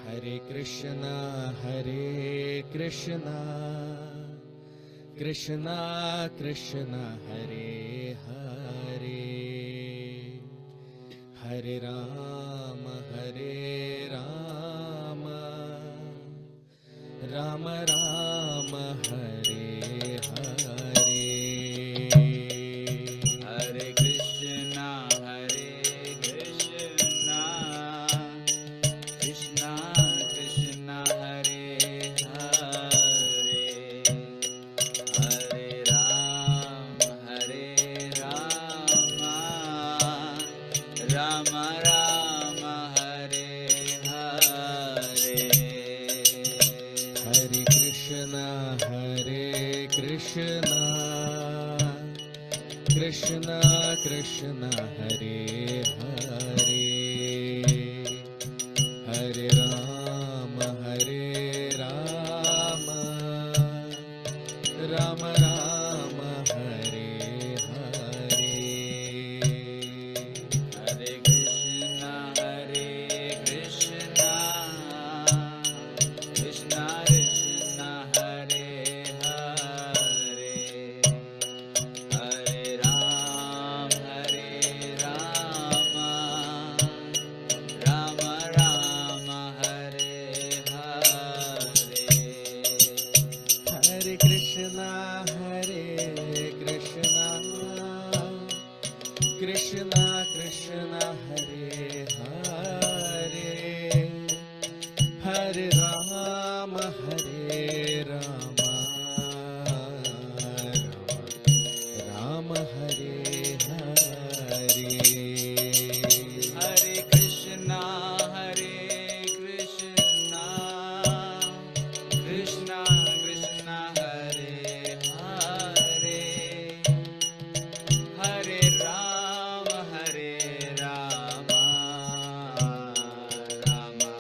Hare Krishna, Krishna Krishna, Hare Hare, Hare Rama, Rama Rama, Hare Hare. Hare Krishna, Krishna Krishna, Hare Hare, Hare Rama, Rama Rama, Hare Hare. Hare Krishna, Krishna Krishna, Hare Hare, Hare Rama, Rama Rama, Hare Hare. Hare Krishna, Krishna Krishna, Hare Hare, Hare Rama, Rama Rama, Hare Hare. Hare Krishna, Krishna Krishna, Hare Hare, Hare Rama, Rama Hare Hare. Hare Krishna, Krishna Krishna, Hare Hare, Hare Rama, Rama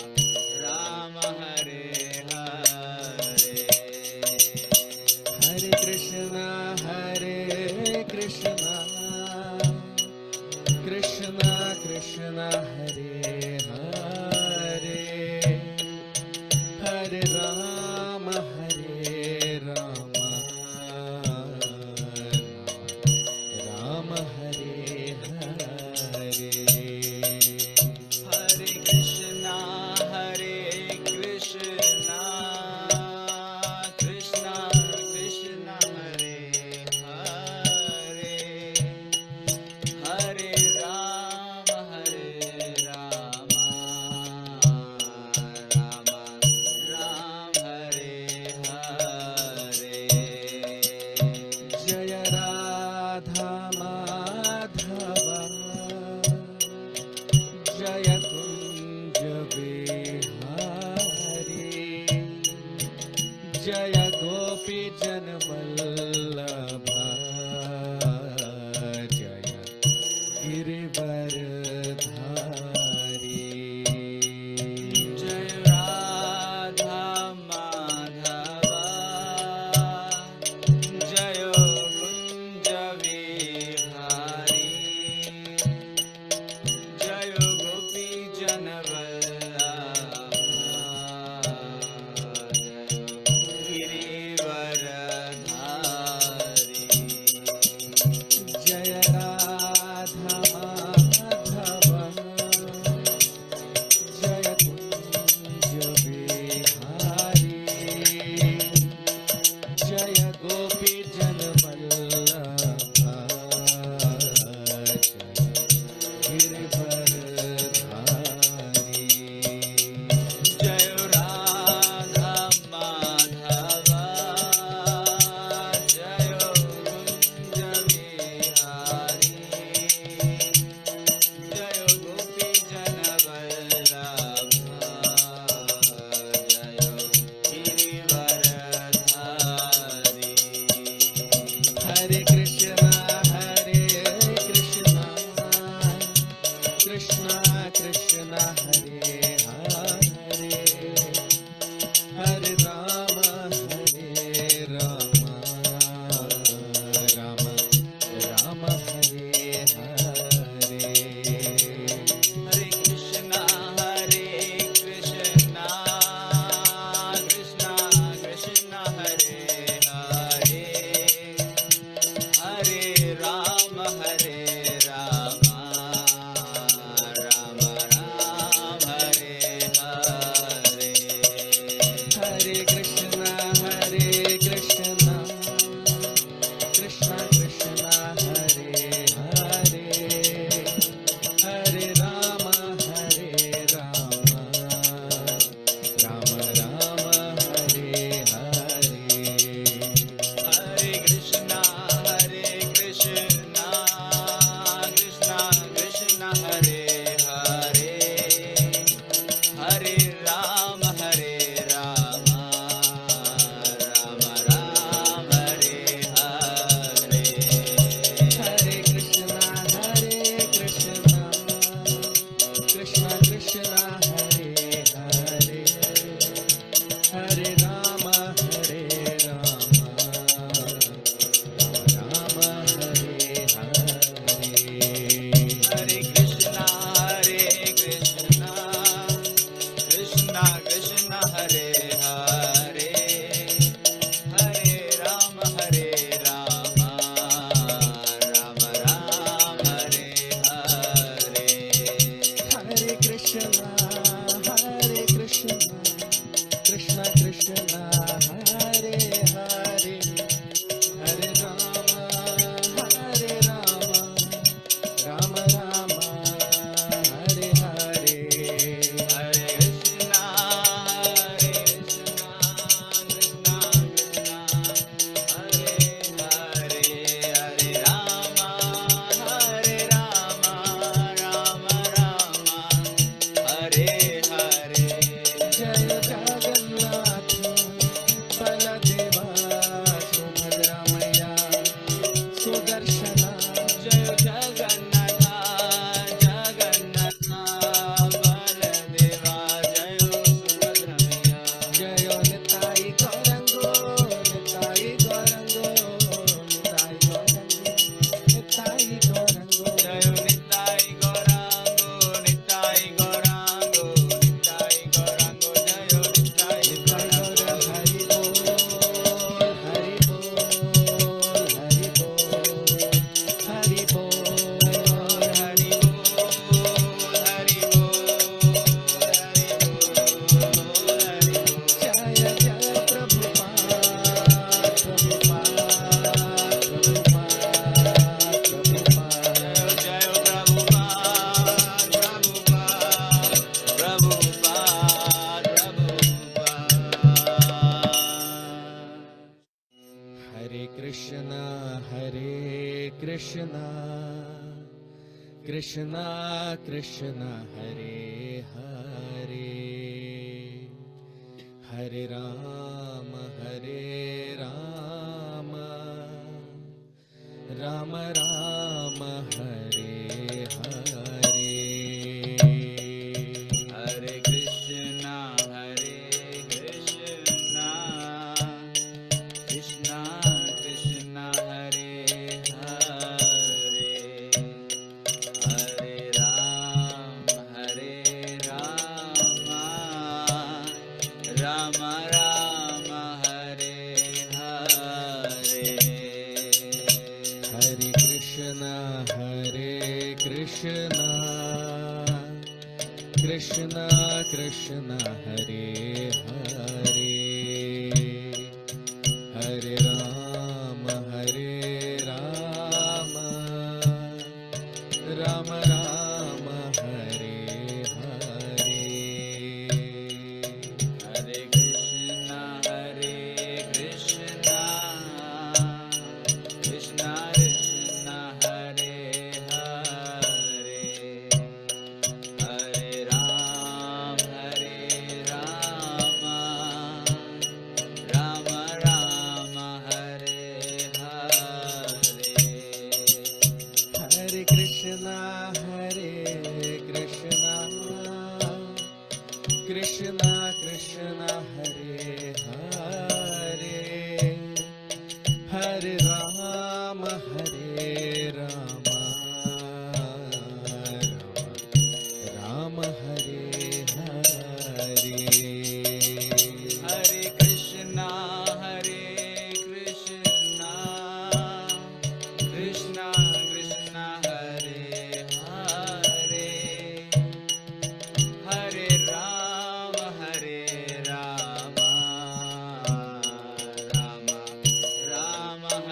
Rama, Hare Hare. Hare Krishna, Krishna Krishna, Hare Hare, Hare Rama, Rama Hare Hare. Hare Krishna, Krishna Krishna, Hare Hare, Hare Rama, Rama Hare Hare. Jaya Radha Madhava, Jaya Kunja Vihari, Jaya Gopi Janvallabha, Jaya Girivaradhari. Jai Radha Madhava, Jai Kunja Vihari, Jai Gopi Janavallabha, Girivaradhari. Krishna Hare Krishna Krishna Krishna Hare Hare Hare Rama Rama Rama Hare Hare Hare Krishna Krishna Krishna Hare Hare Hare Rama Rama Rama Hare Hare Hare Krishna Krishna Krishna Hare Hare Hare Rama Rama Rama Hare Hare Hare Krishna Krishna Krishna Hare Hare Hare Rama Rama Rama Hare Hare Hare Krishna Krishna Krishna Hare Hare Hare Rama Rama Rama Hare Hare Hare Krishna Krishna Krishna Hare Hare Hare Rama Rama Rama Hare Hare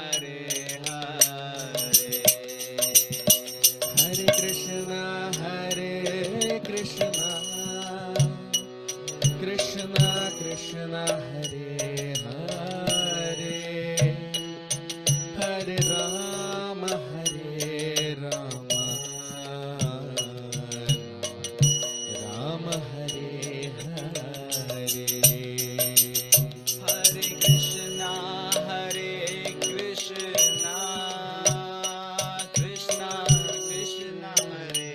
Hare Krishna Krishna Krishna Hare Hare Hare Rama Rama Rama Hare Hare Hare Krishna Krishna Krishna Hare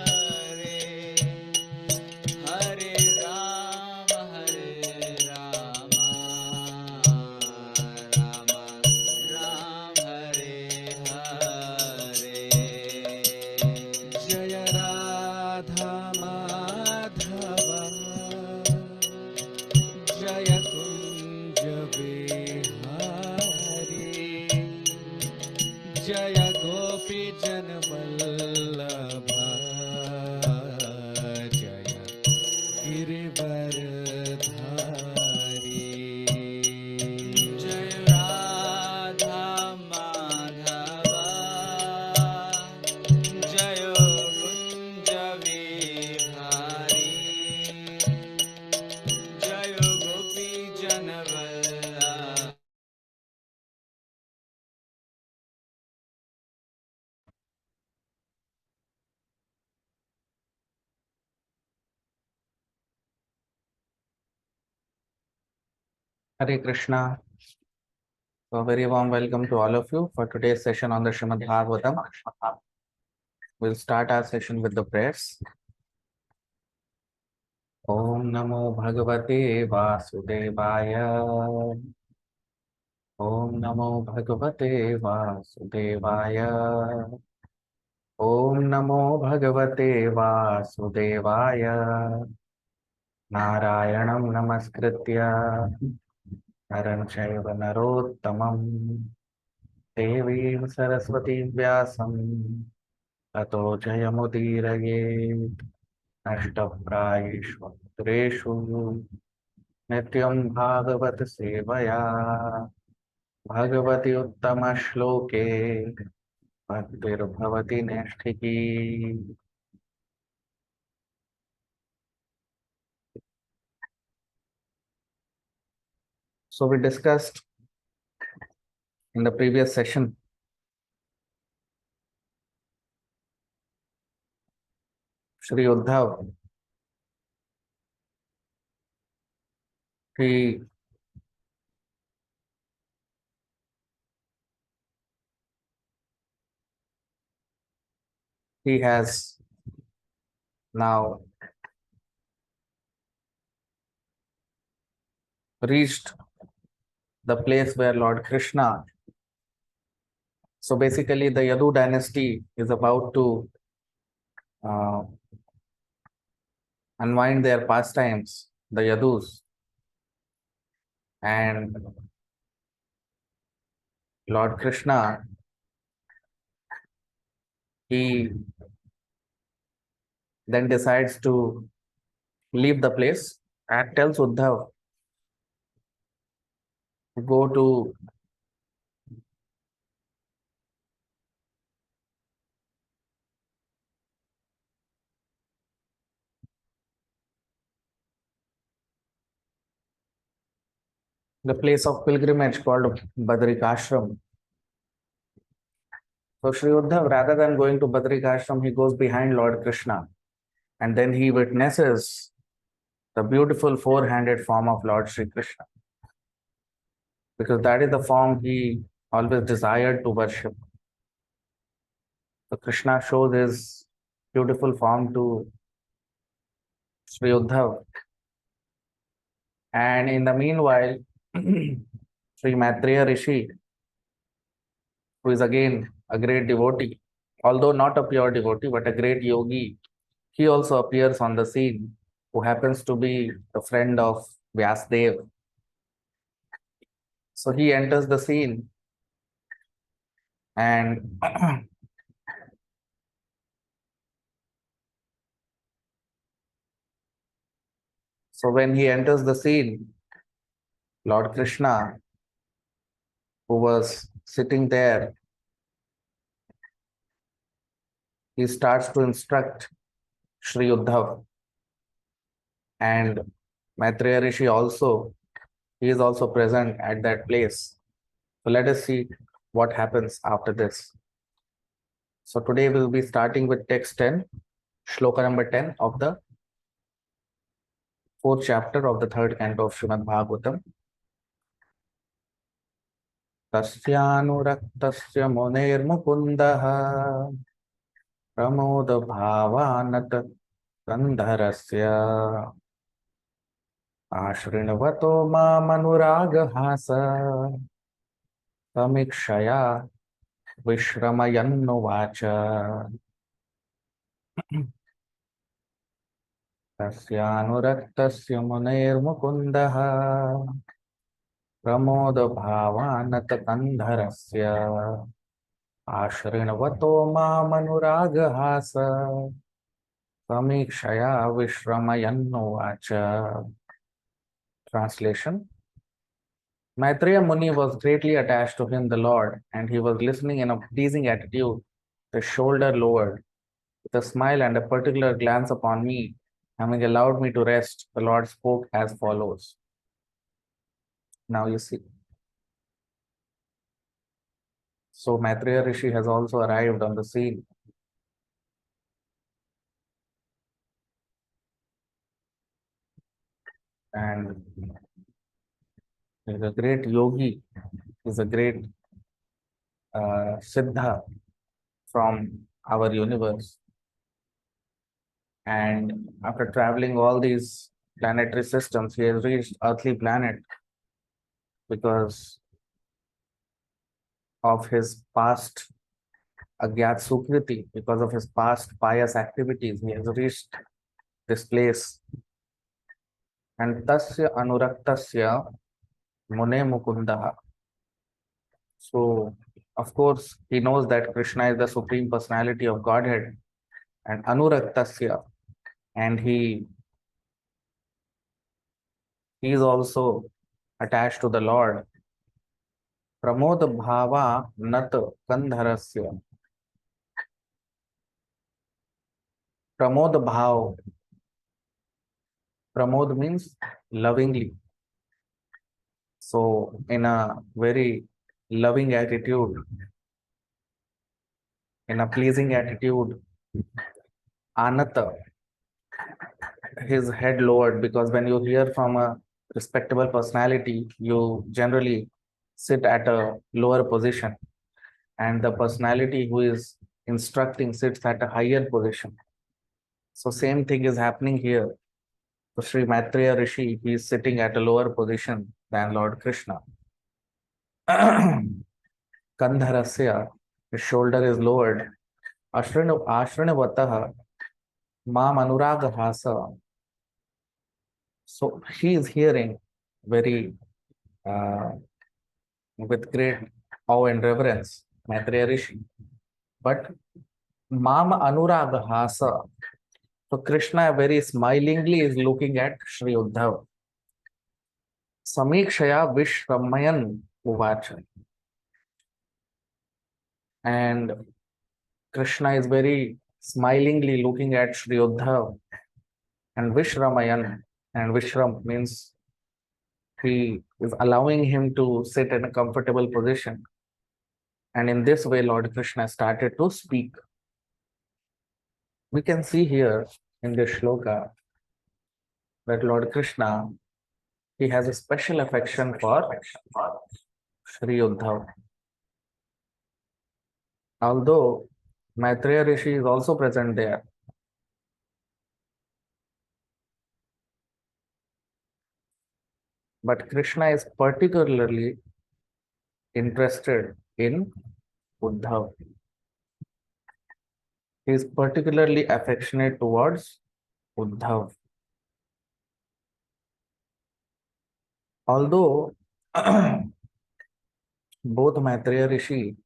Hare Hare Rama Rama Rama Hare Hare Jaya Radha Madhava Jaya Kunja Vihari Jaya Gopi Janvallabha Jaya Girivardhari Jai Radha Madhava Jai Kunja Vihari Jai Gopi Janvallabha. Hare Krishna. So, a very warm welcome to all of you for today's session on the Srimad Bhagavatam. We'll start our session with the prayers. Om Namo Bhagavate Vasudevaya. Om Namo Bhagavate Vasudevaya. Om Namo Bhagavate Vasudevaya. Narayanam Namaskritya Naram Chaiva Narottamam Devim Saraswati Vyasam Tato Jayamudiraye Nashtaprayishvatureshu Nityam Bhagavat Sevaya Bhagavati Uttama Shloke Bhaktirbhavati Nishthiki. So we discussed In the previous session, Shri Uddhav, he has now reached the place where Lord Krishna. So basically, the Yadu dynasty is about to uh, unwind their pastimes, the Yadus, and Lord Krishna, he then decides to leave the place and tells Uddhav to go to the place of pilgrimage called Badrikashram. So Sri Uddhav, rather than going to Badrikashram, he goes behind Lord Krishna, and then he witnesses the beautiful four-handed form of Lord Sri Krishna, because that is the form he always desired to worship. So Krishna shows his beautiful form to Sri Uddhav, and in the meanwhile, Sri Maitreya Rishi, who is again a great devotee, although not a pure devotee, but a great yogi, he also appears on the scene, who happens to be the friend of Vyasdev. So he enters the scene, and so when he enters the scene, Lord Krishna, who was sitting there, he starts to instruct Sri Uddhav, and Maitreya Rishi also, he is also present at that place. So let us see what happens after this. So today we'll be starting with text 10, shloka number 10 of the fourth chapter of the third canto of Srimad Bhagavatam. Tasyanuraktasya muneirmukundah Pramod भावानत कंधरस्य आशृण्वतो मामनुरागहास समीक्षया विश्रमयन्नुवाच तस्यानुरक्तस्य मुनेर्मुकुन्दः Pramod भावानत कंधरस्य आशृण्वतो मामनुरागहास समीक्षया विश्रमयन्नुवाच. Translation. Maitreya Muni was greatly attached to him, the Lord, and he was listening in a pleasing attitude, the shoulder lowered. With a smile and a particular glance upon me, having allowed me to rest, the Lord spoke as follows. Now you see. So Maitreya Rishi has also arrived on the scene. And he is a great yogi, he is a great Siddha from our universe. And after traveling all these planetary systems, he has reached earthly planet because of his past Agyat Sukriti, because of his past pious activities. He has reached this place. And Tasya Anuraktasya Mune Mukundaha. So, of course, he knows that Krishna is the Supreme Personality of Godhead, and Anuraktasya, and he is also attached to the Lord. Pramod Bhava Nat Kandharasya. Pramod Bhav. Pramod means lovingly. So, in a very loving attitude, in a pleasing attitude. Anata, his head lowered, because when you hear from a respectable personality, you generally sit at a lower position, and the personality who is instructing sits at a higher position. So same thing is happening here. So Sri Maitreya Rishi, he is sitting at a lower position than Lord Krishna. Kandharasya, his shoulder is lowered. Ashrinavataha, Mam Anuragahasa. So he is hearing very uh, with great awe and reverence, Maitreya Rishi. But Mama Anuragahasa. So Krishna very smilingly is looking at Sri Uddhav. Samikshaya Vishramayan Uvacha. And Krishna is very smilingly looking at Sri Uddhav and Vishramayan. And Vishram means he is allowing him to sit in a comfortable position. And in this way, Lord Krishna started to speak. We can see here in this shloka that Lord Krishna, he has a special affection for Sri Uddhav. Although Maitreya Rishi is also present there, but Krishna is particularly interested in Uddhav. He is particularly affectionate towards Uddhav. Although both Maitreya Rishi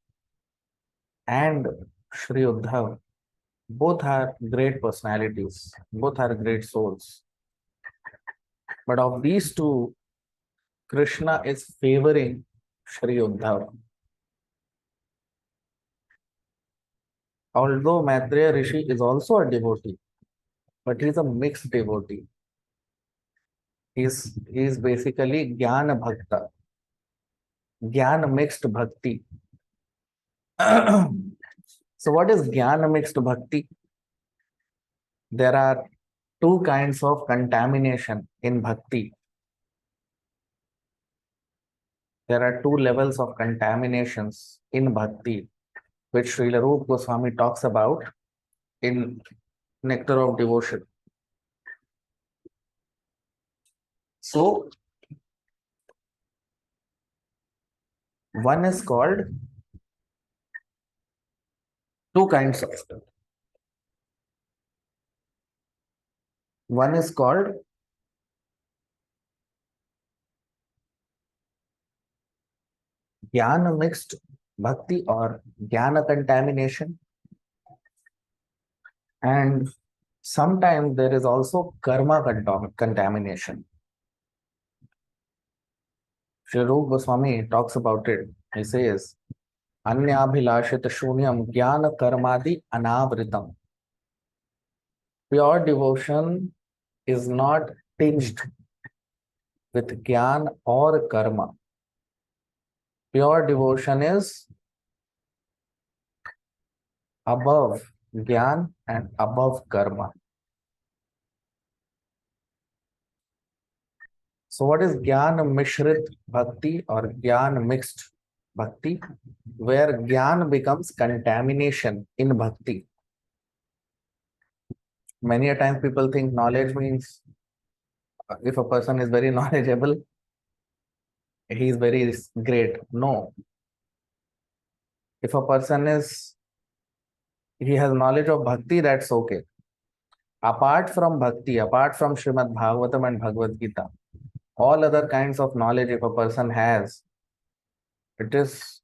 and Sri Uddhav, both are great personalities, both are great souls. But of these two, Krishna is favoring Sri Uddhav. Although Maitreya Rishi is also a devotee, but he is a mixed devotee. He is basically Jnana Bhakta, Jnana mixed bhakti. So what is Jnana mixed bhakti? There are two kinds of contamination in bhakti. There are two levels of contaminations in bhakti, which Srila Rupa Goswami talks about in Nectar of Devotion. So, one is called, two kinds of. One is called Jnana mixed bhakti or Jnana contamination. And sometimes there is also karma contamination. Sri Rupa Goswami talks about it. He says, Anyabhilashit shunyam jnana karmadi anavritam. Pure devotion is not tinged with jnana or karma. Pure devotion is above jnana and above karma. So what is Jnana Mishrit Bhakti or Jnana Mixed Bhakti? Where Jnana becomes contamination in Bhakti. Many a time people think knowledge means if a person is very knowledgeable, he is very great. No. If a person he has knowledge of Bhakti, that's okay. Apart from Bhakti, apart from Srimad Bhagavatam and Bhagavad Gita, all other kinds of knowledge if a person has, it is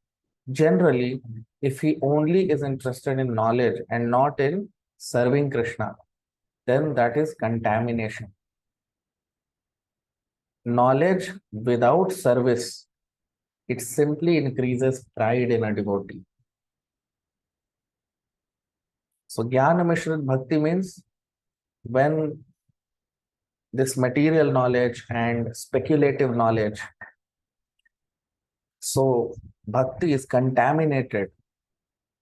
generally, if he only is interested in knowledge and not in serving Krishna, then that is contamination. Knowledge without service, it simply increases pride in a devotee. So Jnana Mishrit Bhakti means when this material knowledge and speculative knowledge, so bhakti is contaminated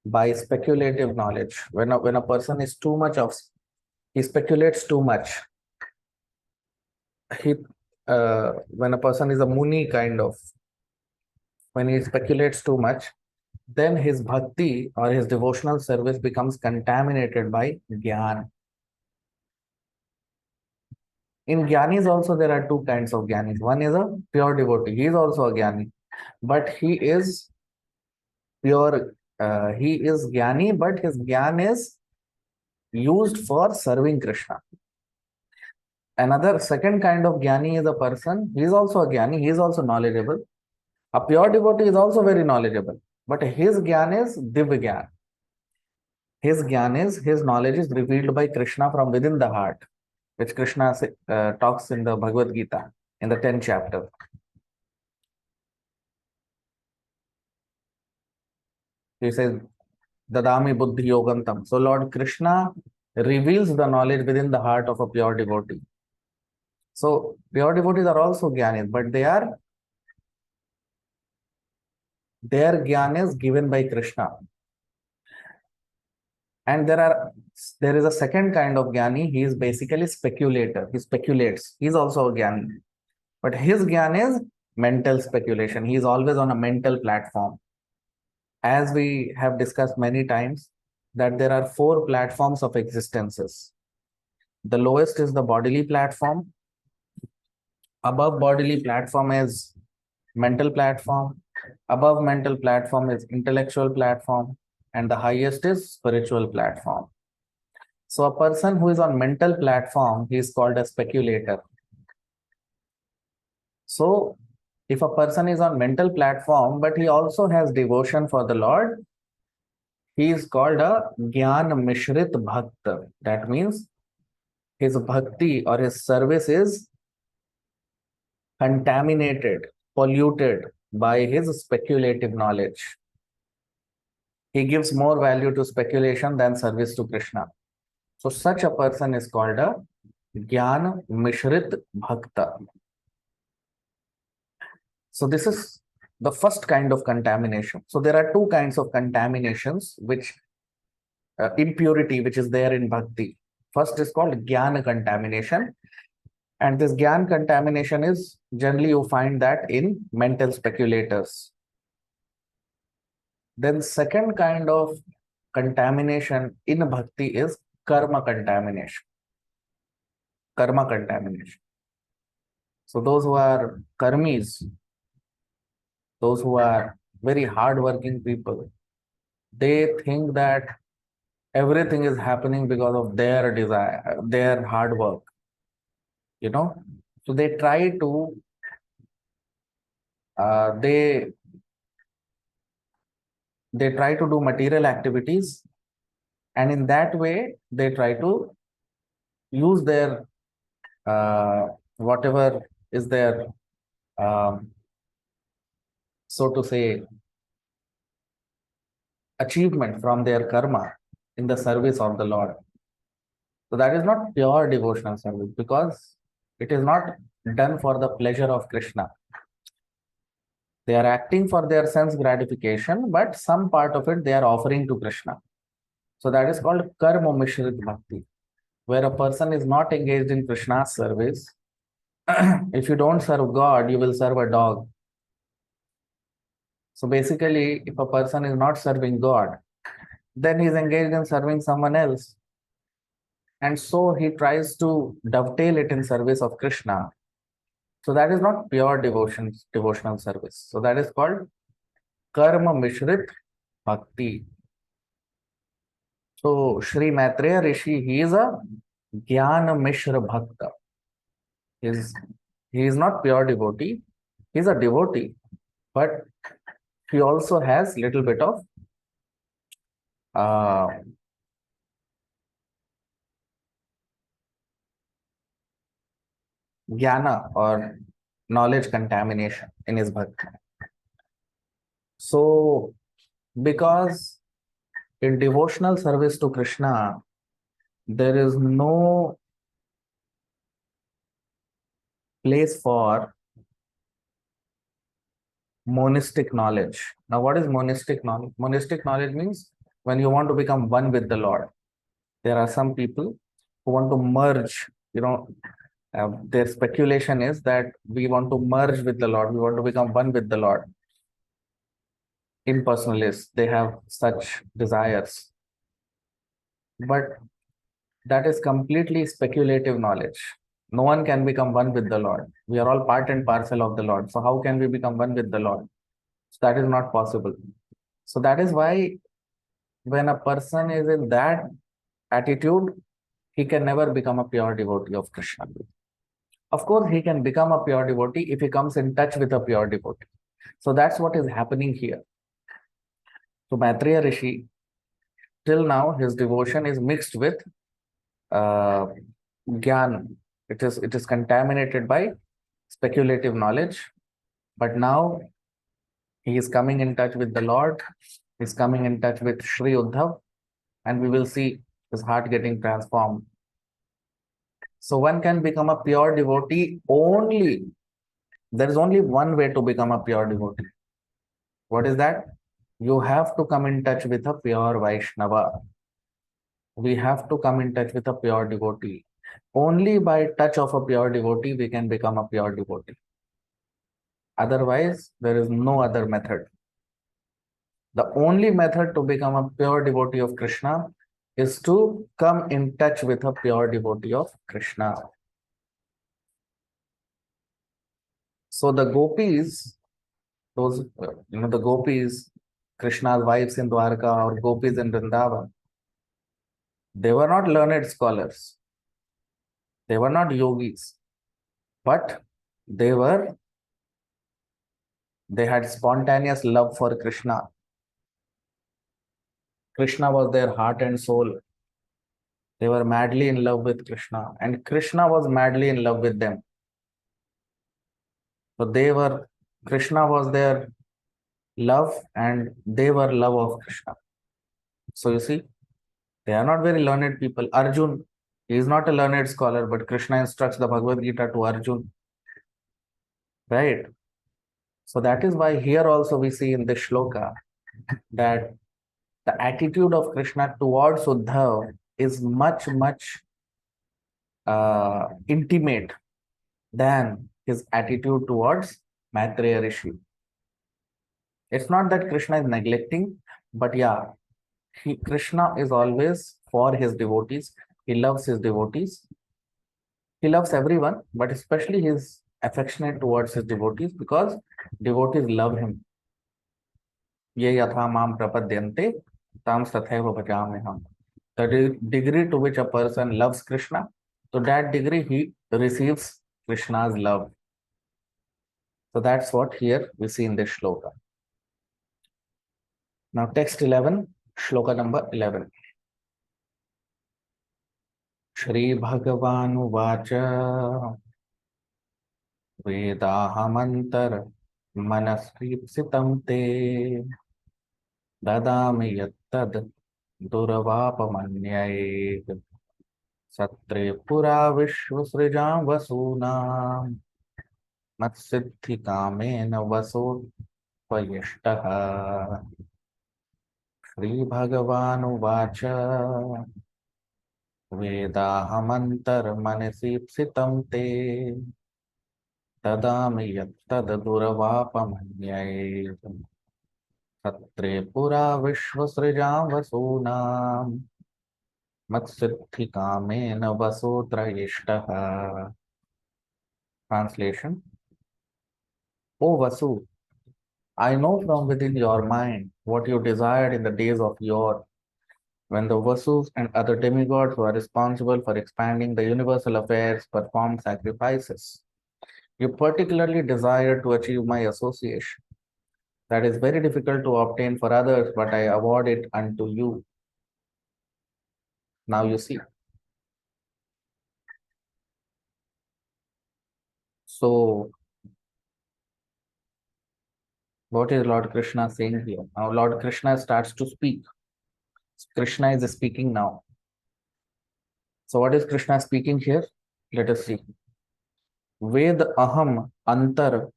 by speculative knowledge. When a person is too much of, he speculates too much. He when a person is a muni kind of, when he speculates too much, then his bhakti or his devotional service becomes contaminated by jnana. In jnanis also there are two kinds of jnanis. One is a pure devotee. He is also a jnani, but he is pure. He is jnani, but his jnana is used for serving Krishna. Another second kind of jnani is a person. He is also a jnani. He is also knowledgeable. A pure devotee is also very knowledgeable, but his jnana is divya jnana. His jnana is, his knowledge is revealed by Krishna from within the heart, which Krishna talks in the Bhagavad Gita in the 10th chapter. He says, Dadami Buddhi Yogantam. So Lord Krishna reveals the knowledge within the heart of a pure devotee. So pure devotees are also jnanis, but their jnana is given by Krishna. And there is a second kind of jnani. He is basically speculator. He speculates. He is also a jnani, but his jnana is mental speculation. He is always on a mental platform. As we have discussed many times, that there are 4 platforms of existences. The lowest is the bodily platform. Above bodily platform is mental platform. Above mental platform is intellectual platform. And the highest is spiritual platform. So a person who is on mental platform, he is called a speculator. So if a person is on mental platform, but he also has devotion for the Lord, he is called a Gyan Mishrit Bhakta. That means his bhakti or his service is contaminated, polluted by his speculative knowledge. He gives more value to speculation than service to Krishna. So such a person is called a Gyan Mishrit Bhakta. So this is the first kind of contamination. So there are 2 kinds of contaminations, which impurity, which is there in bhakti. First is called Gyan contamination. And this Gyan contamination is generally you find that in mental speculators. Then second kind of contamination in bhakti is karma contamination. Karma contamination. So those who are karmis, those who are very hardworking people, they think that everything is happening because of their desire, their hard work. So they try to they try to do material activities, and in that way they try to use their whatever is their so to say achievement from their karma in the service of the Lord. So that is not pure devotional service, because it is not done for the pleasure of Krishna. They are acting for their sense gratification, but some part of it they are offering to Krishna. So that is called karma mishrit bhakti, where a person is not engaged in Krishna's service. If you don't serve God, you will serve a dog. So basically, if a person is not serving God, then he is engaged in serving someone else. And so he tries to dovetail it in service of Krishna. So that is not pure devotional service. So that is called karma mishrit bhakti. So Sri Maitreya Rishi, he is a Jnana Mishra Bhakta. He is not pure devotee. He is a devotee, but he also has little bit of jnana or knowledge contamination in his bhakti. So because in devotional service to Krishna, there is no place for monistic knowledge. Now, what is monistic knowledge? Monistic knowledge means when you want to become one with the Lord. There are some people who want to merge, their speculation is that we want to merge with the Lord, we want to become one with the Lord. Impersonalists, they have such desires. But that is completely speculative knowledge. No one can become one with the Lord. We are all part and parcel of the Lord. So how can we become one with the Lord? So that is not possible. So that is why when a person is in that attitude, he can never become a pure devotee of Krishna. Of course, he can become a pure devotee if he comes in touch with a pure devotee. So that's what is happening here. So Maitreya Rishi, till now, his devotion is mixed with Gyan. It is contaminated by speculative knowledge. But now he is coming in touch with the Lord. He is coming in touch with Sri Uddhav, and we will see his heart getting transformed. So one can become a pure devotee only. There is only one way to become a pure devotee. What is that? You have to come in touch with a pure Vaishnava. We have to come in touch with a pure devotee. Only by touch of a pure devotee we can become a pure devotee. Otherwise, there is no other method. The only method to become a pure devotee of Krishna is to come in touch with a pure devotee of Krishna. So the gopis, the gopis, Krishna's wives in Dwarka or gopis in Vrindavan, they were not learned scholars. They were not yogis, but they had spontaneous love for Krishna. Krishna was their heart and soul. They were madly in love with Krishna, and Krishna was madly in love with them. So Krishna was their love, and they were love of Krishna. So you see, they are not very learned people. Arjun, he is not a learned scholar, but Krishna instructs the Bhagavad Gita to Arjun. Right? So that is why here also we see in this shloka that the attitude of Krishna towards Uddhav is much, much intimate than his attitude towards Maitreya Rishi. It's not that Krishna is neglecting, but yeah, Krishna is always for his devotees. He loves his devotees. He loves everyone, but especially he is affectionate towards his devotees because devotees love him. Ye yatha mam prapadyante tam tathaiva bhajameham. The degree to which a person loves Krishna, to that degree he receives Krishna's love. So that's what here we see in this shloka. Now text 11, shloka number 11. Shri Bhagavan Vacha Vedahamantar Manaskripsitam Te Dadami Yattad Duravapamanyai Satre Pura Vishwasrijam Vasunam Matsiddhi Kamena Vaso Payishtaha. Shri Bhagavan Vacha Vedahamantar Manasipsitam Te Tadami Yattad Duravapamanyai Satre Pura Vishwasrijam Vasunam Matsiddhi Kamena Vasotrayishtaha. Translation. O Vasu, I know from within your mind what you desired in the days of yore, when the Vasus and other demigods who are responsible for expanding the universal affairs performed sacrifices. You particularly desired to achieve my association. That is very difficult to obtain for others, but I award it unto you. Now you see. So, what is Lord Krishna saying here? Now Lord Krishna starts to speak. Krishna is speaking now. So what is Krishna speaking here? Let us see. Ved aham antar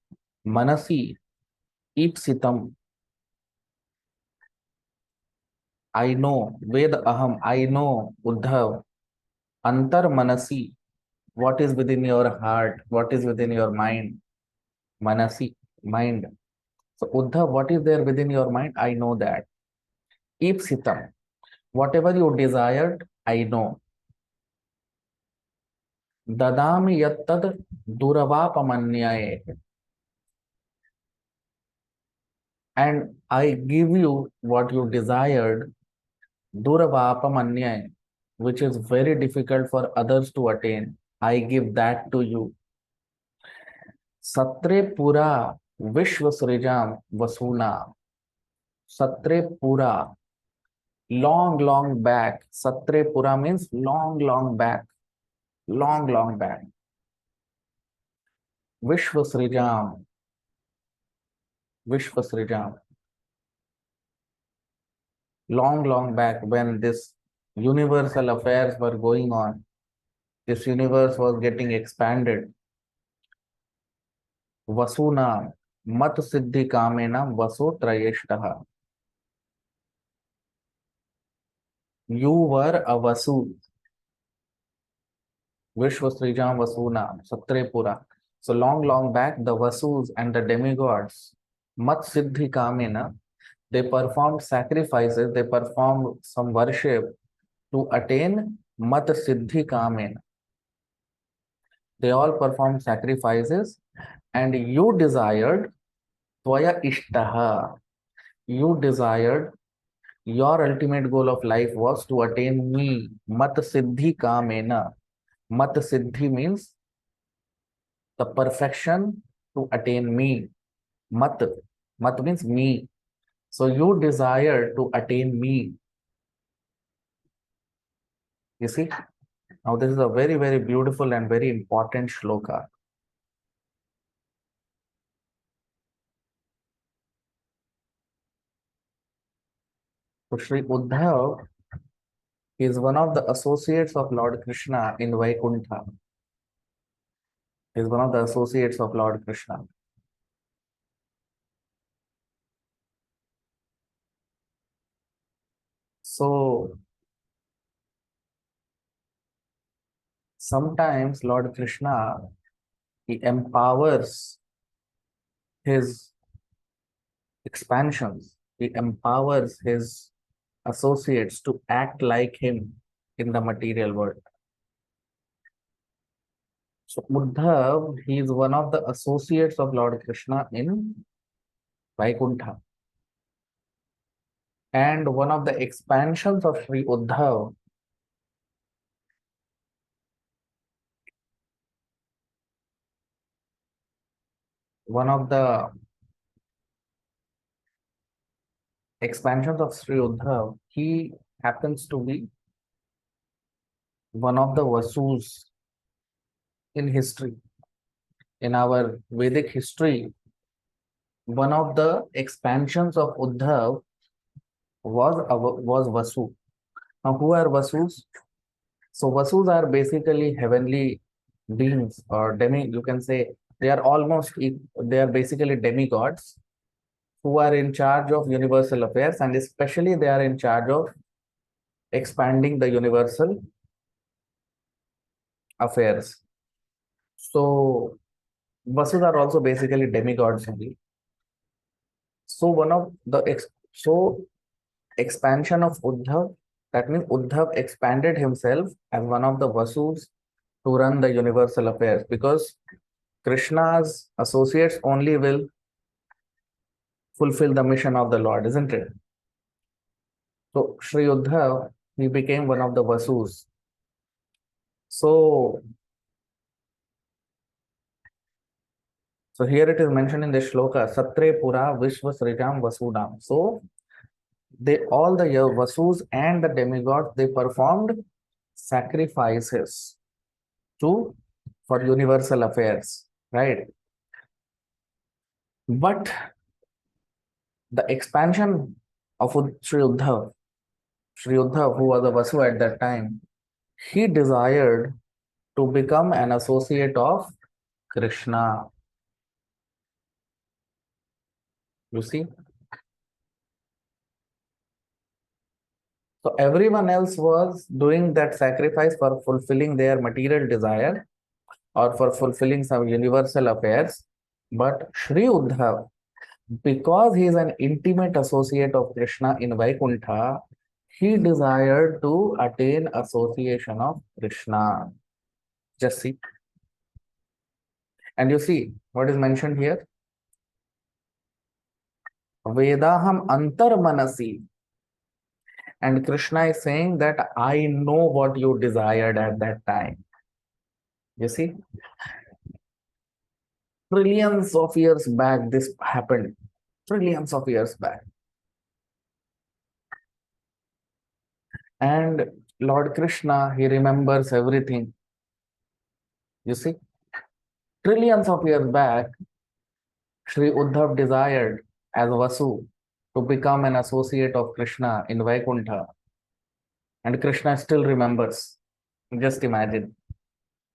manasi Ipsitam. I know. Ved aham. I know. Uddhav. Antar manasi. What is within your heart? What is within your mind? Manasi. Mind. So Uddhav, what is there within your mind? I know that. Ipsitam. Whatever you desired, I know. Dadami yattad duravapamanyaye. And I give you what you desired, duravapamanyaye, which is very difficult for others to attain. I give that to you. Satre pura vishwa srijam vasuna. Satre pura, long, long back. Satre pura means long, long back. Long, long back. Vishwa srijam. Vishwa srijam. Long, long back when this universal affairs were going on, this universe was getting expanded. Vasuna mat siddhi kamena vaso trayeshtaha. You were a vasu. Vishwasrijam vasuna satre pura. So long, long back, the vasus and the demigods, mat siddhi kamena, they performed sacrifices, they performed some worship to attain mat siddhi kamena. They all performed sacrifices, and you desired tvaya ishtaha. You desired, your ultimate goal of life was to attain me, mat siddhi kamena. Mat siddhi means the perfection to attain me. Mat. Mat means me. So you desire to attain me. You see? Now this is a very, very beautiful and very important shloka. So Sri Uddhav is one of the associates of Lord Krishna in Vaikuntha. He is one of the associates of Lord Krishna. So sometimes Lord Krishna, he empowers his expansions. He empowers his associates to act like him in the material world. So Uddhav, he is one of the associates of Lord Krishna in Vaikuntha. And one of the expansions of Sri Uddhav one of the expansions of Sri Uddhav, he happens to be one of the Vasus in history. In our Vedic history, one of the expansions of Uddhav was Vasu. Now, who are Vasus? So Vasus are basically heavenly beings, or you can say they are basically demigods who are in charge of universal affairs, and especially they are in charge of expanding the universal affairs. So Vasus are also basically demigods only. So one of the expansion of Uddhav, that means Uddhav expanded himself as one of the Vasus to run the universal affairs, because Krishna's associates only will fulfill the mission of the Lord, isn't it? So Sri Uddhav, he became one of the Vasus. So here it is mentioned in the shloka, Satre Pura Vishwa Srijam Vasudam. So all the Vasus and the demigods, they performed sacrifices for universal affairs, right? But the expansion of Sri Uddhav, who was a Vasu at that time, he desired to become an associate of Krishna. You see? So everyone else was doing that sacrifice for fulfilling their material desire or for fulfilling some universal affairs. But Sri Uddhav, because he is an intimate associate of Krishna in Vaikuntha, he desired to attain association of Krishna. Just see. And you see what is mentioned here? Vedaham antar manasi. And Krishna is saying that I know what you desired at that time. You see? Trillions of years back, this happened. Trillions of years back. And Lord Krishna, he remembers everything. You see? Trillions of years back, Sri Uddhav desired as Vasu to become an associate of Krishna in Vaikuntha. And Krishna still remembers. Just imagine.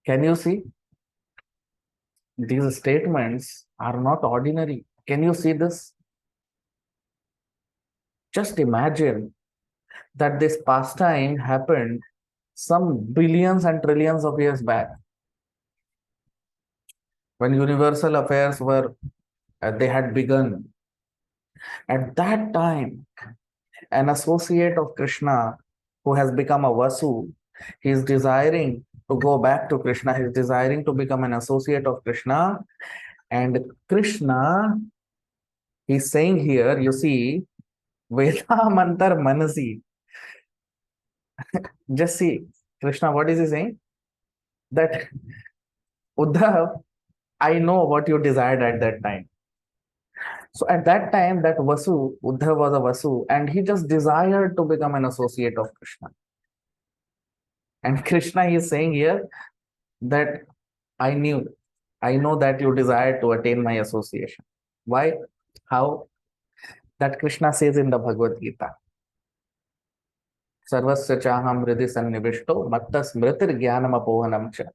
Can you see? These statements are not ordinary. Can you see this? Just imagine that this pastime happened some billions and trillions of years back, when universal affairs were they had begun. At that time, an associate of Krishna who has become a Vasu, he is desiring to go back to Krishna, he is desiring to become an associate of Krishna. And Krishna, he's saying here, you see, Veda Mantar Manasi. Just see, Krishna, what is he saying? That Uddhav, I know what you desired at that time. So at that time, that Vasu, Uddhav was a Vasu, and he just desired to become an associate of Krishna. And Krishna is saying here that I know that you desired to attain my association. Why? How? That Krishna says in the Bhagavad Gita. Sarvasya chaham hridhi sannivishto matta smritir jnanam apohanam cha.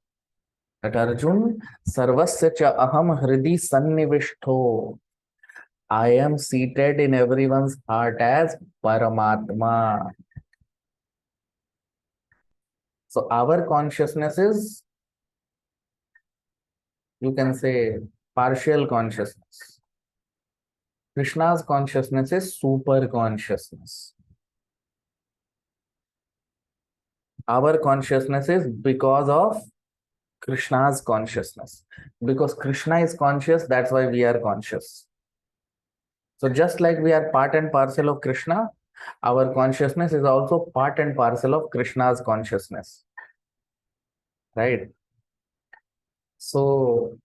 That Arjun, sarvasya cha aham hridhi sannivishto. I am seated in everyone's heart as Paramatma. So our consciousness is, you can say, partial consciousness. Krishna's consciousness is super consciousness. Our consciousness is because of Krishna's consciousness. Because Krishna is conscious, that's why we are conscious. So just like we are part and parcel of Krishna, our consciousness is also part and parcel of Krishna's consciousness. Right? So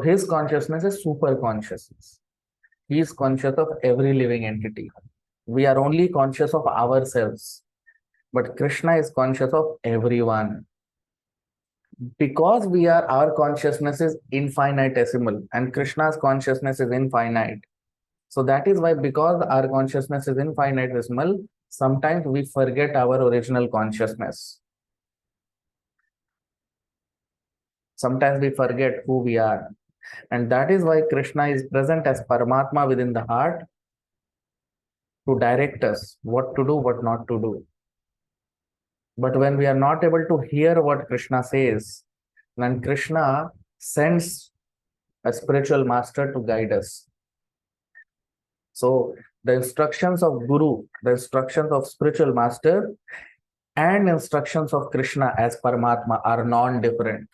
his consciousness is super consciousness. He is conscious of every living entity. We are only conscious of ourselves. But Krishna is conscious of everyone. Because our consciousness is infinitesimal and Krishna's consciousness is infinite. So that is why, because our consciousness is infinitesimal, sometimes we forget our original consciousness. Sometimes we forget who we are. And that is why Krishna is present as Paramatma within the heart to direct us what to do, what not to do. But when we are not able to hear what Krishna says, then Krishna sends a spiritual master to guide us. So the instructions of Guru, the instructions of spiritual master, and instructions of Krishna as Paramatma are non-different.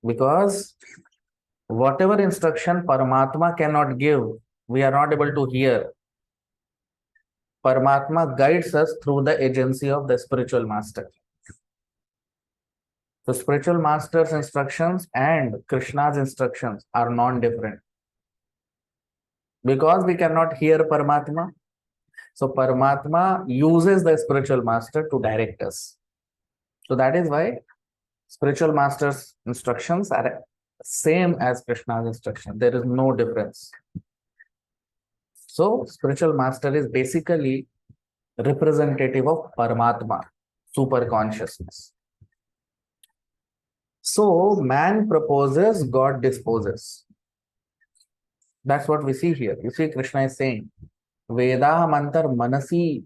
Because whatever instruction Paramatma cannot give, we are not able to hear. Paramatma guides us through the agency of the spiritual master. The spiritual master's instructions and Krishna's instructions are non-different. Because we cannot hear Paramatma, so Paramatma uses the spiritual master to direct us. So that is why spiritual master's instructions are same as Krishna's instruction. There is no difference. So spiritual master is basically representative of Paramatma, super consciousness. So man proposes, God disposes. That's what we see here. You see, Krishna is saying, Vedaham antar manasi,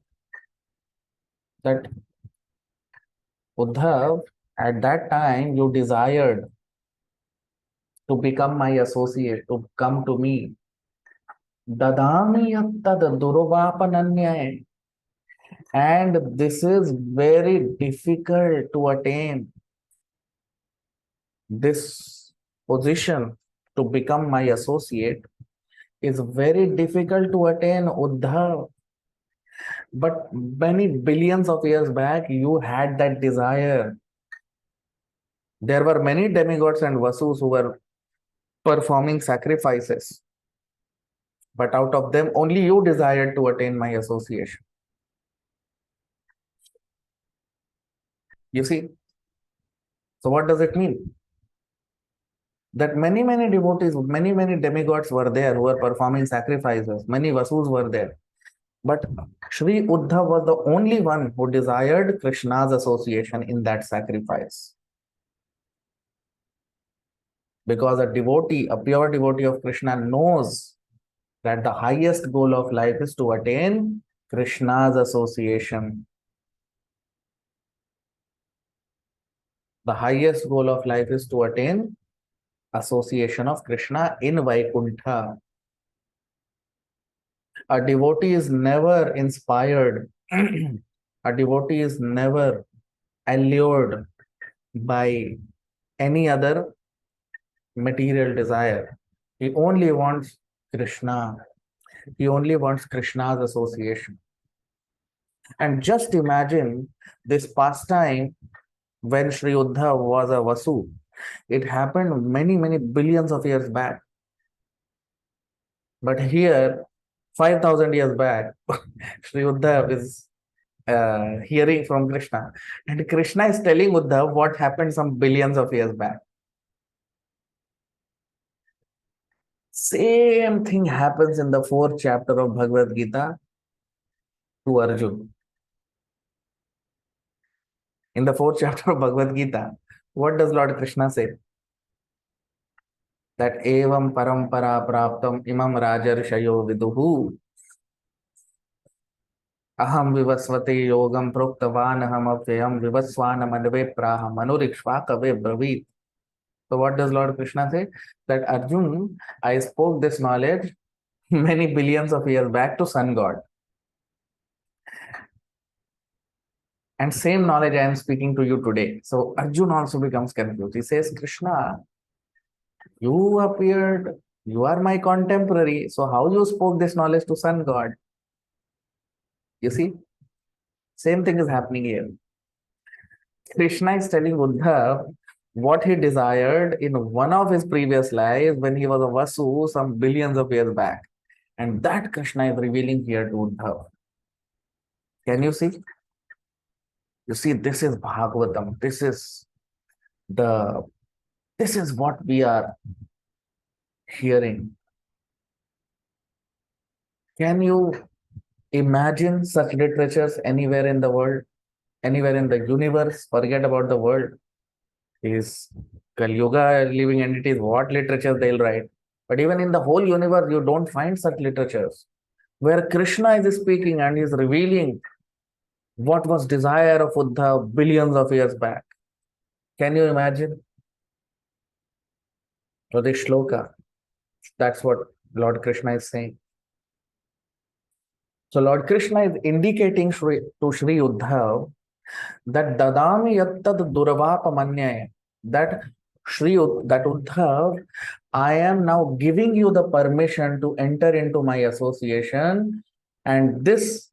that Uddhav, at that time you desired to become my associate, to come to me. Dadami yattad duruvapananyaya. And this is very difficult to attain. This position to become my associate is very difficult to attain, Uddhav. But many billions of years back, you had that desire. There were many demigods and Vasus who were performing sacrifices. But out of them, only you desired to attain my association. You see? So what does it mean? That many devotees, many demigods were there who were performing sacrifices. Many Vasus were there. But Sri Uddhav was the only one who desired Krishna's association in that sacrifice. Because a devotee, a pure devotee of Krishna, knows that the highest goal of life is to attain Krishna's association. The highest goal of life is to attain association of Krishna in Vaikuntha. A devotee is never inspired, a devotee is never allured by any other material desire. He only wants Krishna. He only wants Krishna's association. And just imagine this pastime when Sri Uddhav was a Vasu. It happened many billions of years back. But here, 5,000 years back, Sri Uddhav is hearing from Krishna. And Krishna is telling Uddhav what happened some billions of years back. Same thing happens in the 4th chapter of Bhagavad Gita to Arjun. In the 4th chapter of Bhagavad Gita, what does Lord Krishna say? That evam parampara praptam imam rajarshayo viduhu aham vivasvate yogam proktavanaham avyayam vivasvanam adve praham manurikshvakave bravit. So what does Lord Krishna say? That Arjun, I spoke this knowledge many billions of years back to Sun God. And same knowledge I am speaking to you today. So Arjun also becomes confused. He says, Krishna, you appeared, you are my contemporary. So how you spoke this knowledge to Sun God? You see, same thing is happening here. Krishna is telling Uddhav what he desired in one of his previous lives when he was a Vasu some billions of years back. And that Krishna is revealing here to Uddhav. Can you see? You see, this is Bhagavatam. This is what we are hearing. Can you imagine such literatures anywhere in the world, anywhere in the universe? Forget about the world. These Kali Yuga living entities, what literatures they'll write. But even in the whole universe, you don't find such literatures where Krishna is speaking and is revealing what was desire of Uddhav billions of years back. Can you imagine? So this shloka, that's what Lord Krishna is saying. So Lord Krishna is indicating to Sri Uddhav that dadami yattad duravapamanyaya, that Uddhav, I am now giving you the permission to enter into my association, and this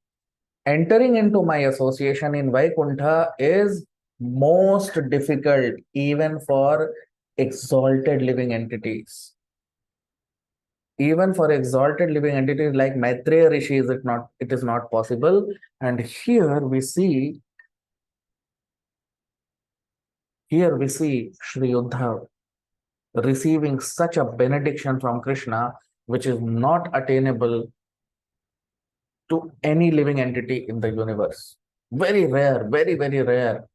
entering into my association in Vaikuntha is most difficult even for exalted living entities. Even for exalted living entities like Maitreya Rishi, it is not possible. And here we see Sri Uddhav receiving such a benediction from Krishna, which is not attainable to any living entity in the universe. Very rare, very rare.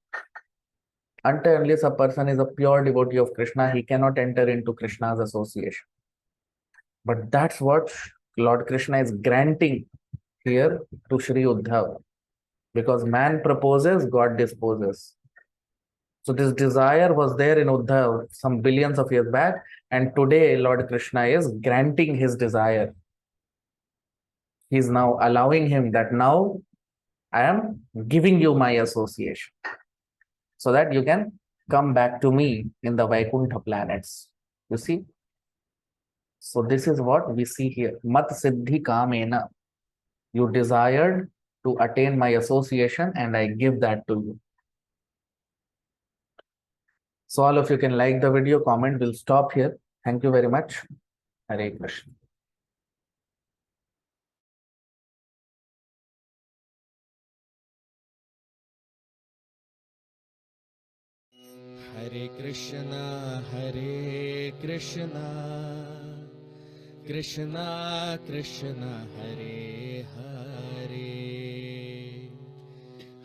Unless a person is a pure devotee of Krishna, he cannot enter into Krishna's association. But that's what Lord Krishna is granting here to Sri Uddhav. Because man proposes, God disposes. So this desire was there in Uddhav some billions of years back, and today Lord Krishna is granting his desire. He's now allowing him that now I am giving you my association so that you can come back to me in the Vaikuntha planets. You see? So this is what we see here. Mat siddhi kamena. You desired to attain my association and I give that to you. So all of you can like the video, comment. We'll stop here. Thank you very much. Hare Krishna. Hare Krishna, Krishna Krishna, Hare Hare,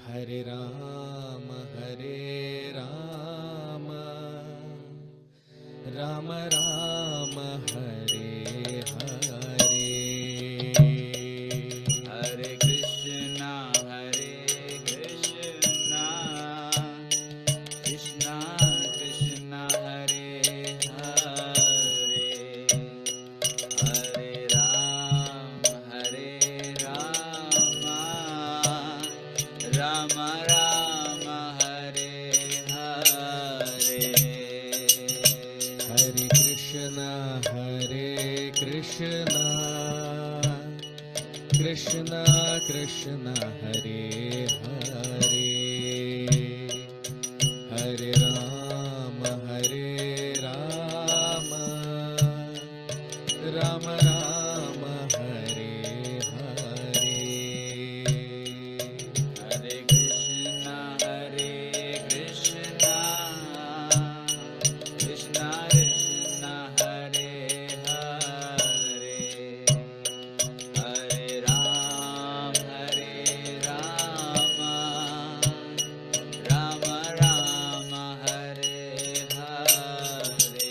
Hare Rama, Rama Rama, Hare Hare. Hare Krishna, Krishna Krishna, Hare Hare, Hare Rama, Rama Rama, Hare Hare. Hare Krishna, Krishna Krishna, Hare Hare, Hare Rama, Rama Rama, Hare Hare. Hare Krishna, Krishna Krishna, Hare Hare, Hare Ram, Rama Rama, Hare Hare.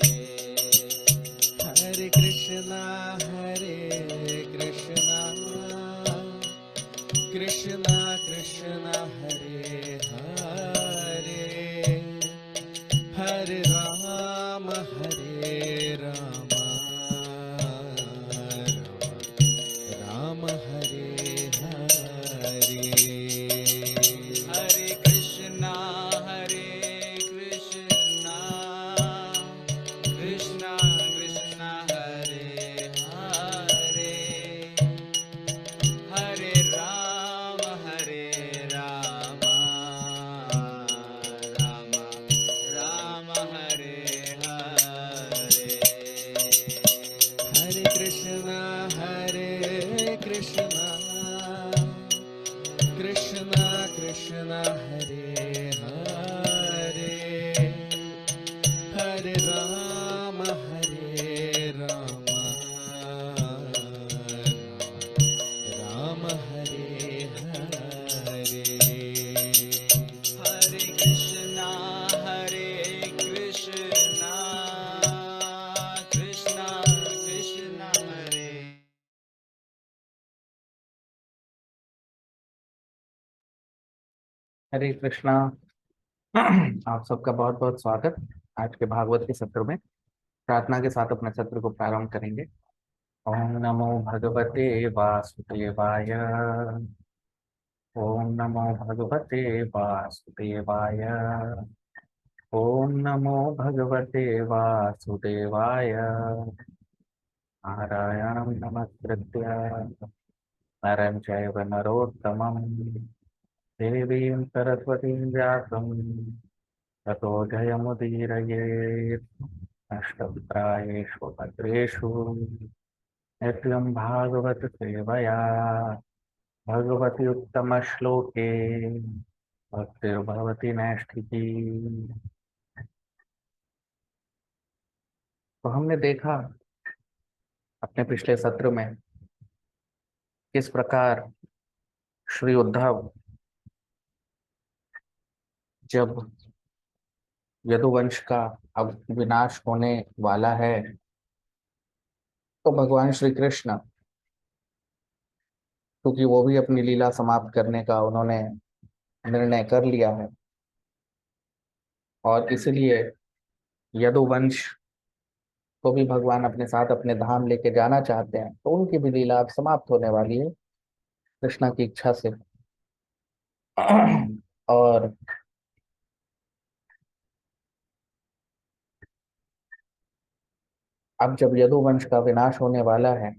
Hare Krishna, Krishna Krishna, Hare Hare, Hare Rama, Rama Hare Hare. Hare Krishna, Krishna Krishna, Hare Hare, Hare Rama, Rama Hare Hare. Hare Krishna, Krishna Krishna, Hare Hare, Hare Rama, Rama Hare Hare. Hare Krishna, Krishna Krishna, Hare. हरे कृष्णा। आप सबका बहुत बहुत स्वागत। आज के भागवत के सत्र में प्रार्थना के साथ अपने सत्र को प्रारंभ करेंगे। ओम नमो भगवते वासुदेवाय। ओम नमो भगवते वासुदेवाय। ओम नमो भगवते वासुदेवाय। नारायणं नमस्कृत्य नरं चैव नरोत्तमं देवीं सरस्वतीं व्यासं ततो जयमुदीरयेत्। नष्टप्रायेषु भद्रेषु नित्यं भागवत सेवया भगवति उत्तम श्लोके भक्तिर्भवति नैष्ठिकी। तो हमने देखा अपने पिछले सत्र में किस प्रकार श्री उद्धव जब यदुवंश का अब विनाश होने वाला है तो भगवान श्री कृष्ण, क्योंकि वो भी अपनी लीला समाप्त करने का उन्होंने निर्णय कर लिया है, और इसलिए यदुवंश को भी भगवान अपने साथ अपने धाम लेके जाना चाहते हैं, तो उनकी भी लीला अब समाप्त होने वाली है कृष्णा की इच्छा से। और अब जब यदुवंश का विनाश होने वाला है,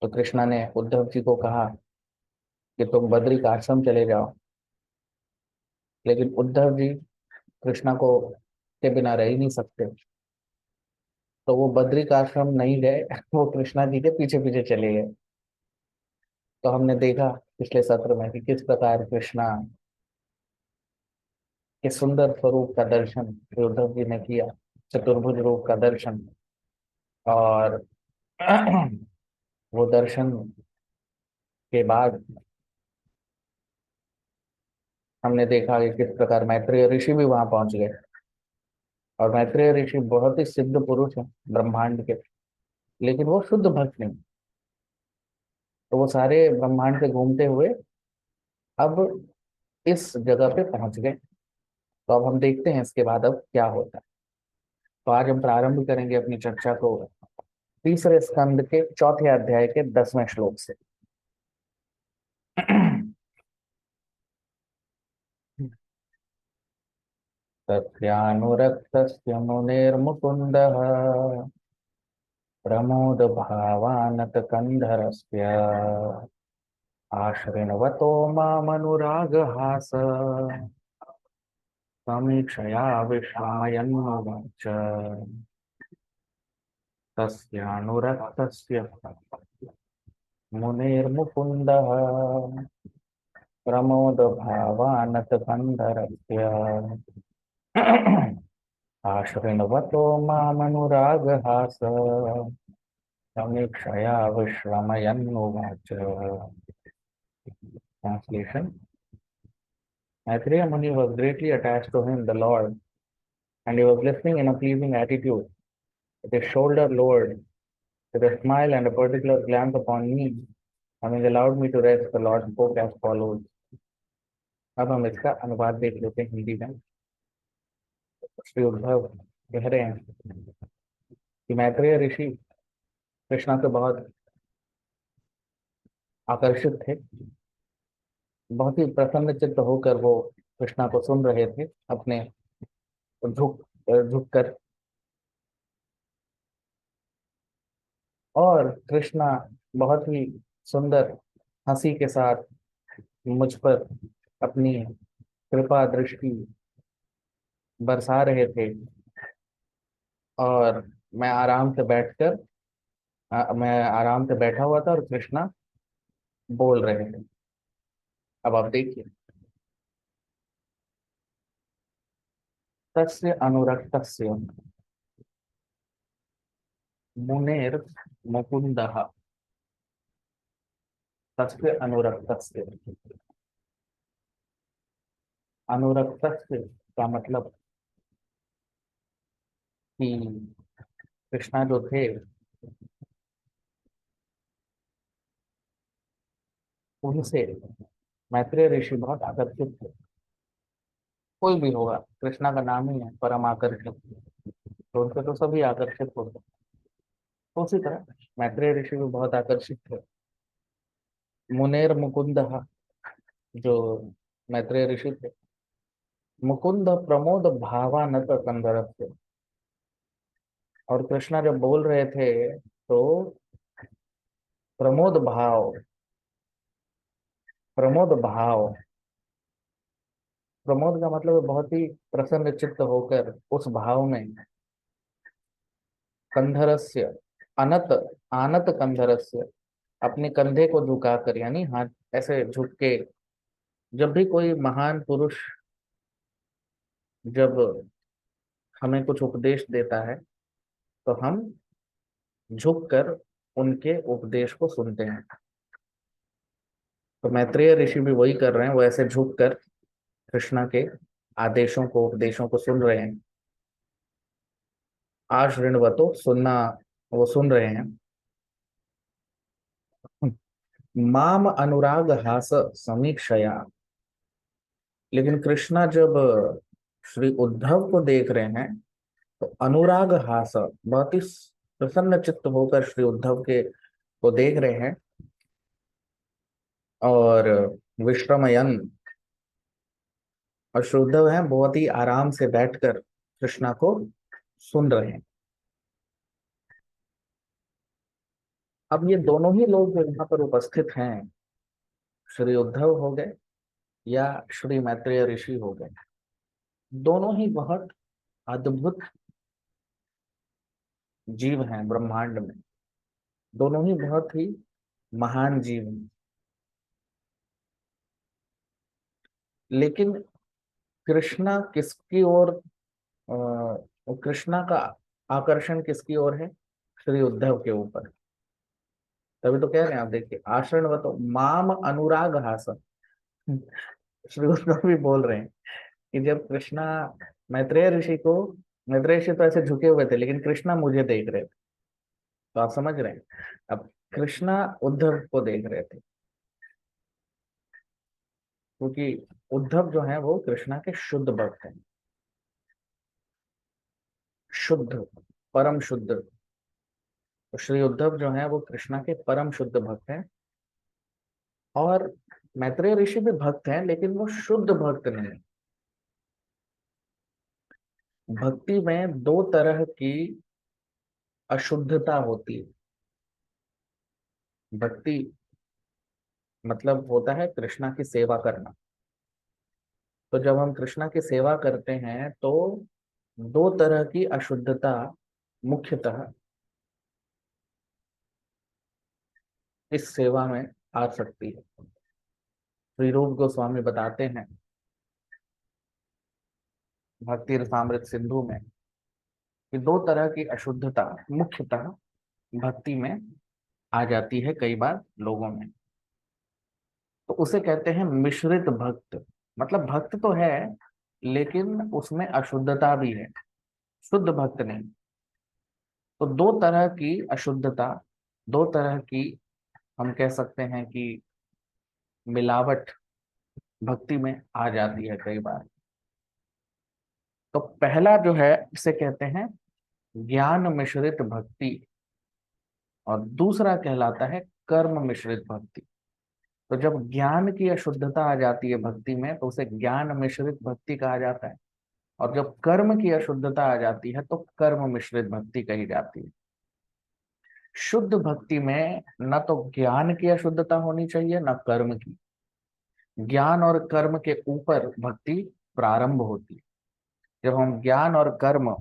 तो कृष्णा ने उद्धव जी को कहा कि तुम बद्री का आश्रम चले जाओ। लेकिन उद्धव जी कृष्णा को के बिना रह ही नहीं सकते, तो वो बद्री का आश्रम नहीं गए, वो कृष्णा जी के पीछे पीछे चले गए। तो हमने देखा पिछले सत्र में कि किस प्रकार कृष्णा के सुंदर स्वरूप का दर्शन श्री उद्धव जी ने किया, चतुर्भुज रूप का दर्शन। और वो दर्शन के बाद हमने देखा कि किस प्रकार मैत्रेय ऋषि भी वहां पहुंच गए। और मैत्रेय ऋषि बहुत ही सिद्ध पुरुष हैं ब्रह्मांड के, लेकिन वो शुद्ध भक्त नहीं। तो वो सारे ब्रह्मांड से घूमते हुए अब इस जगह पे पहुंच गए। तो अब हम देखते हैं इसके बाद अब क्या होता है। तो आज हम प्रारंभ करेंगे अपनी चर्चा को तीसरे स्कंद के चौथे अध्याय के 10वें श्लोक से। तस्यानुरक्तस्य मुनिर्मुकुन्दः प्रमोदभावानतकन्धरस्य आश्रिण्वतो मामनुरागहास समीक्षया विस्मयन्नुवाच। तस्यानुरक्तस्य मुनिर्मुकुन्दः प्रमोदभावानतकन्धरस्य आश्रिण्वतो मामनुरागहास समीक्षया विश्रमयन्नुवाच। Translation: Maitreya Muni was greatly attached to him, the Lord, and he was listening in a pleasing attitude, with his shoulder lowered, with a smile and a particular glance upon me. Having allowed me to rest, the Lord spoke as follows. अब हम इसका अनुवाद देख लेते हैं हिंदी में। श्री उद्धव कह रहे हैं कि मैत्रेय ऋषि कृष्णा से बहुत आकर्षित थे, बहुत ही प्रसन्न चित्त होकर वो कृष्णा को सुन रहे थे, अपने झुक झुक कर। और कृष्णा बहुत ही सुंदर हंसी के साथ मुझ पर अपनी कृपा दृष्टि बरसा रहे थे। और मैं आराम से बैठकर मैं आराम से बैठा हुआ था और कृष्णा बोल रहे थे। अब आप देखिए, तस्य अनुरक्तस्य मुनेर मुकुंदः। तस्य अनुरक्तस्य, अनुरक्तस्य का मतलब कि कृष्णा जो थे उनसे मैत्रेय ऋषि बहुत आकर्षित थे। कोई भी होगा, कृष्णा का नाम ही है परम आकर्षित, तो उनसे तो सभी आकर्षित होते हैं। तो उसी तरह मैत्रेय ऋषि भी बहुत आकर्षित थे। मुनेर मुकुंद, जो मैत्रेय ऋषि थे, मुकुंद प्रमोद भावानत कंदरस्य। और कृष्णा जब बोल रहे थे तो प्रमोद भाव, प्रमोद भाव, प्रमोद का मतलब है बहुत ही प्रसन्न चित्त होकर उस भाव में, कंधरस्य अनत, आनत कंधरस्य, अपने कंधे को झुकाकर, यानी हाथ ऐसे झुक के। जब भी कोई महान पुरुष जब हमें कुछ उपदेश देता है, तो हम झुक कर उनके उपदेश को सुनते हैं। तो मैत्रेय ऋषि भी वही कर रहे हैं, वो ऐसे झुक कर कृष्णा के आदेशों को, उपदेशों को सुन रहे हैं। आश्रिण्वतो, सुनना वो सुन रहे हैं। माम अनुराग हास समीक्षया। लेकिन कृष्णा जब श्री उद्धव को देख रहे हैं तो अनुराग हास, बहुत ही प्रसन्न चित्त होकर श्री उद्धव के को देख रहे हैं। और विश्रमयन, और श्री उद्धव है बहुत ही आराम से बैठकर कृष्णा को सुन रहे हैं। अब ये दोनों ही लोग जो यहाँ पर उपस्थित हैं, श्री उद्धव हो गए या श्री मैत्रेय ऋषि हो गए, दोनों ही बहुत अद्भुत जीव हैं ब्रह्मांड में। दोनों ही बहुत ही महान जीव हैं। लेकिन कृष्णा किसकी ओर, कृष्णा का आकर्षण किसकी ओर है? श्री उद्धव के ऊपर। तभी तो कह रहे हैं, आप देखिए, आचरण व तो माम अनुराग हास। श्री उद्धव भी बोल रहे हैं कि जब कृष्णा मैत्रेय ऋषि को, मैत्रेय ऋषि तो ऐसे झुके हुए थे, लेकिन कृष्णा मुझे देख रहे थे। तो आप समझ रहे हैं, अब कृष्णा उद्धव को देख रहे थे, क्योंकि उद्धव जो है वो कृष्णा के शुद्ध भक्त हैं। शुद्ध, परम शुद्ध। तो श्री उद्धव जो है वो कृष्णा के परम शुद्ध भक्त हैं। और मैत्रेय ऋषि भी भक्त हैं, लेकिन वो शुद्ध भक्त नहीं। भक्ति में दो तरह की अशुद्धता होती है। भक्ति मतलब होता है कृष्णा की सेवा करना। तो जब हम कृष्णा की सेवा करते हैं तो दो तरह की अशुद्धता मुख्यतः इस सेवा में आ सकती है। श्री रूप गोस्वामी बताते हैं भक्ति रसामृत सिंधु में कि दो तरह की अशुद्धता मुख्यतः भक्ति में आ जाती है कई बार लोगों में। तो उसे कहते हैं मिश्रित भक्त। मतलब भक्त तो है, लेकिन उसमें अशुद्धता भी है, शुद्ध भक्त नहीं। तो दो तरह की अशुद्धता, दो तरह की, हम कह सकते हैं कि मिलावट भक्ति में आ जाती है कई बार। तो पहला जो है इसे कहते हैं ज्ञान मिश्रित भक्ति, और दूसरा कहलाता है कर्म मिश्रित भक्ति। तो जब ज्ञान की अशुद्धता आ जाती है भक्ति में तो उसे ज्ञान मिश्रित भक्ति कहा जाता है। और जब कर्म की अशुद्धता आ जाती है तो कर्म मिश्रित भक्ति कही जाती है। शुद्ध भक्ति में न तो ज्ञान की अशुद्धता होनी चाहिए, न कर्म की। ज्ञान और कर्म के ऊपर भक्ति प्रारंभ होती है। जब हम ज्ञान और कर्म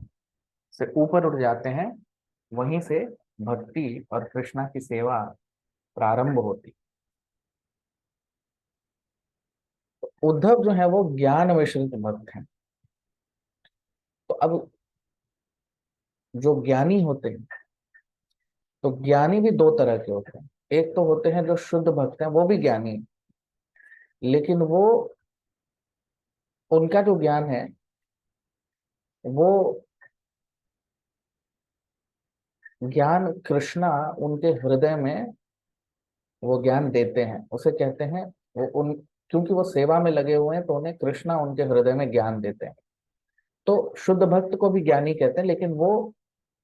से ऊपर उठ जाते हैं, वहीं से भक्ति और कृष्णा की सेवा प्रारंभ होती। उद्धव जो है वो ज्ञान मिश्रित भक्त हैं। तो अब जो ज्ञानी होते हैं, तो ज्ञानी भी दो तरह के होते हैं। एक तो होते हैं जो शुद्ध भक्त हैं, वो भी ज्ञानी हैं, लेकिन वो, उनका जो ज्ञान है वो ज्ञान कृष्णा उनके हृदय में वो ज्ञान देते हैं। उसे कहते हैं वो उन, क्योंकि वो सेवा में लगे हुए हैं तो उन्हें कृष्णा उनके हृदय में ज्ञान देते हैं। तो शुद्ध भक्त को भी ज्ञानी कहते हैं, लेकिन वो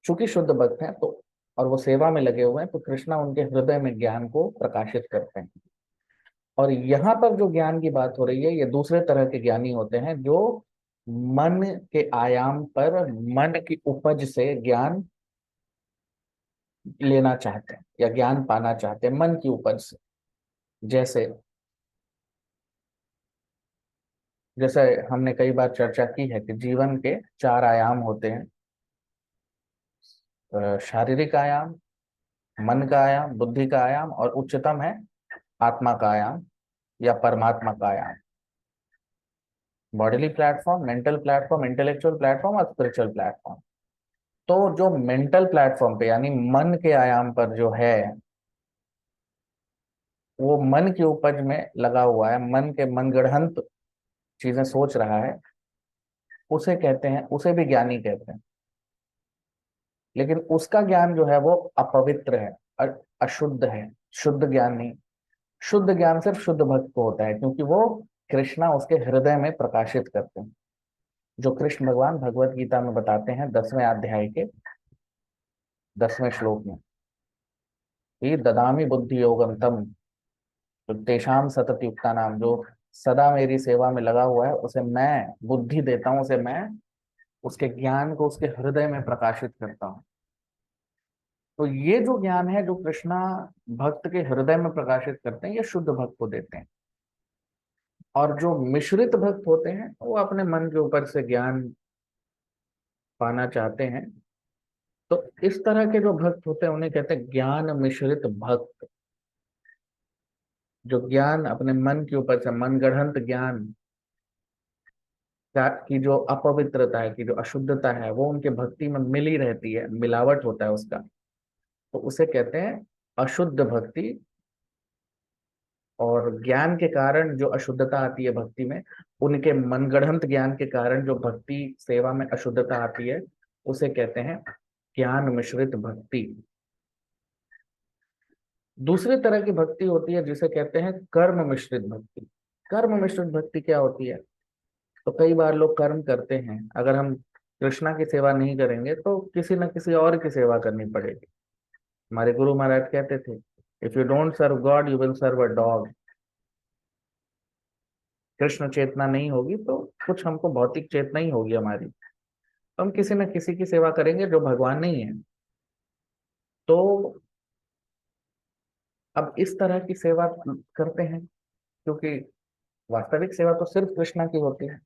चूंकि शुद्ध भक्त हैं तो, और वो सेवा में लगे हुए हैं, तो कृष्णा उनके हृदय में ज्ञान को प्रकाशित करते हैं। और यहाँ पर जो ज्ञान की बात हो रही है, ये दूसरे तरह के ज्ञानी होते हैं जो मन के आयाम पर, मन की उपज से ज्ञान लेना चाहते हैं या ज्ञान पाना चाहते हैं मन की उपज से। जैसे जैसे हमने कई बार चर्चा की है कि जीवन के चार आयाम होते हैं। शारीरिक आयाम, मन का आयाम, बुद्धि का आयाम, और उच्चतम है आत्मा का आयाम या परमात्मा का आयाम। Bodily platform, mental platform, intellectual platform और स्पिरिचुअल प्लेटफॉर्म। तो जो मेंटल प्लेटफॉर्म पे यानी मन के आयाम पर जो है, वो मन की उपज में लगा हुआ है, मन के मनगढ़ंत चीजें सोच रहा है, उसे कहते हैं, उसे भी ज्ञानी कहते हैं। लेकिन उसका ज्ञान जो है वो अपवित्र है, अशुद्ध है, शुद्ध ज्ञान नहीं। शुद्ध ज्ञान सिर्फ शुद्ध भक्त को होता है, क्योंकि वो कृष्णा उसके हृदय में प्रकाशित करते हैं। जो कृष्ण भगवान भगवत गीता में बताते हैं 10वें अध्याय के 10वें श्लोक में, ये ददामी बुद्धि योगम तम, तो तेषाम सतत युक्ता नाम, जो सदा मेरी सेवा में लगा हुआ है उसे मैं बुद्धि देता हूँ, उसे मैं उसके ज्ञान को उसके हृदय में प्रकाशित करता हूँ। तो ये जो ज्ञान है जो कृष्णा भक्त के हृदय में प्रकाशित करते हैं, ये शुद्ध भक्त को देते हैं। और जो मिश्रित भक्त होते हैं वो अपने मन के ऊपर से ज्ञान पाना चाहते हैं, तो इस तरह के जो भक्त होते हैं उन्हें कहते हैं ज्ञान मिश्रित भक्त। जो ज्ञान अपने मन के ऊपर से, मन गढ़ंत ज्ञान की जो अपवित्रता है, की जो अशुद्धता है, वो उनके भक्ति में मिली रहती है, मिलावट होता है उसका, तो उसे कहते हैं अशुद्ध भक्ति। और ज्ञान के कारण जो अशुद्धता आती है भक्ति में, उनके मनगढ़ंत ज्ञान के कारण जो भक्ति सेवा में अशुद्धता आती है, उसे कहते हैं ज्ञान मिश्रित भक्ति। दूसरी तरह की भक्ति होती है जिसे कहते हैं कर्म मिश्रित भक्ति। कर्म मिश्रित भक्ति क्या होती है? तो कई बार लोग कर्म करते हैं, अगर हम कृष्णा की सेवा नहीं करेंगे तो किसी न किसी और की सेवा करनी पड़ेगी। हमारे गुरु महाराज कहते थे, if you don't serve God you will serve a dog. Krishna चेतना नहीं होगी तो कुछ हमको भौतिक चेतना ही होगी हमारी, तो हम किसी न किसी की सेवा करेंगे जो भगवान नहीं है। तो अब इस तरह की सेवा करते हैं, क्योंकि वास्तविक सेवा तो सिर्फ कृष्णा की होती है।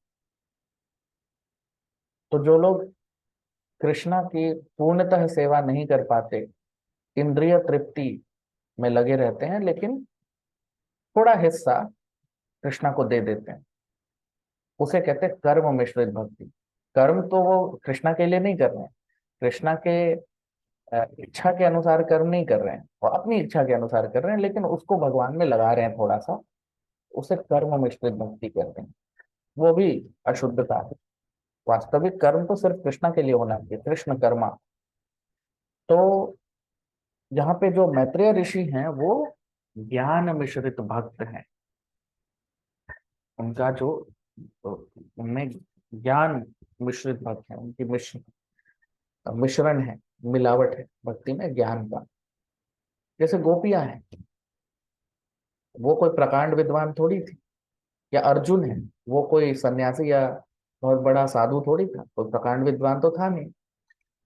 तो जो लोग कृष्णा की पूर्णतः सेवा नहीं कर पाते, इंद्रिय तृप्ति में लगे रहते हैं, लेकिन थोड़ा हिस्सा कृष्णा को दे देते हैं, उसे कहते हैं कर्म मिश्रित भक्ति। कर्म तो वो कृष्णा के लिए नहीं कर रहे हैं, कृष्णा के इच्छा के अनुसार कर्म नहीं कर रहे हैं, वो अपनी इच्छा के अनुसार कर रहे हैं, लेकिन उसको भगवान में लगा रहे हैं थोड़ा सा, उसे कर्म मिश्रित भक्ति कहते हैं। वो भी अशुद्धता है। वास्तविक कर्म तो सिर्फ कृष्णा के लिए होना चाहिए, कृष्ण कर्मा। तो यहाँ पे जो मैत्रेय ऋषि हैं वो ज्ञान मिश्रित भक्त हैं। उनका जो उनमें ज्ञान मिश्रित भक्त है, उनकी मिश्रण है, मिलावट है भक्ति में ज्ञान का। जैसे गोपियां हैं, वो कोई प्रकांड विद्वान थोड़ी थी, या अर्जुन है, वो कोई सन्यासी या बहुत बड़ा साधु थोड़ी था, कोई प्रकांड विद्वान तो था नहीं,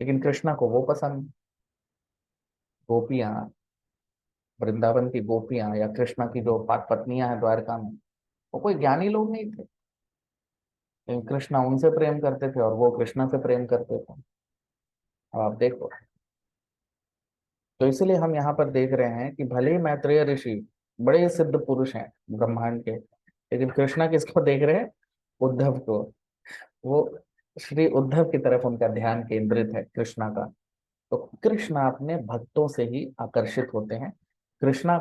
लेकिन कृष्णा को वो पसंद। गोपियां, वृंदावन की गोपियां या कृष्णा की जो पत्नियां हैं द्वारका में, वो कोई ज्ञानी लोग नहीं थे, लेकिन कृष्णा उनसे प्रेम करते थे और वो कृष्णा से प्रेम करते थे। अब आप देखो, तो इसलिए हम यहाँ पर देख रहे हैं कि भले ही मैत्रेय ऋषि बड़े सिद्ध पुरुष हैं ब्रह्मांड के, लेकिन कृष्णा किसको देख रहे हैं? उद्धव को। वो श्री उद्धव की तरफ उनका ध्यान केंद्रित है कृष्णा का। तो कृष्णा अपने भक्तों से ही आकर्षित होते हैं। कृष्णा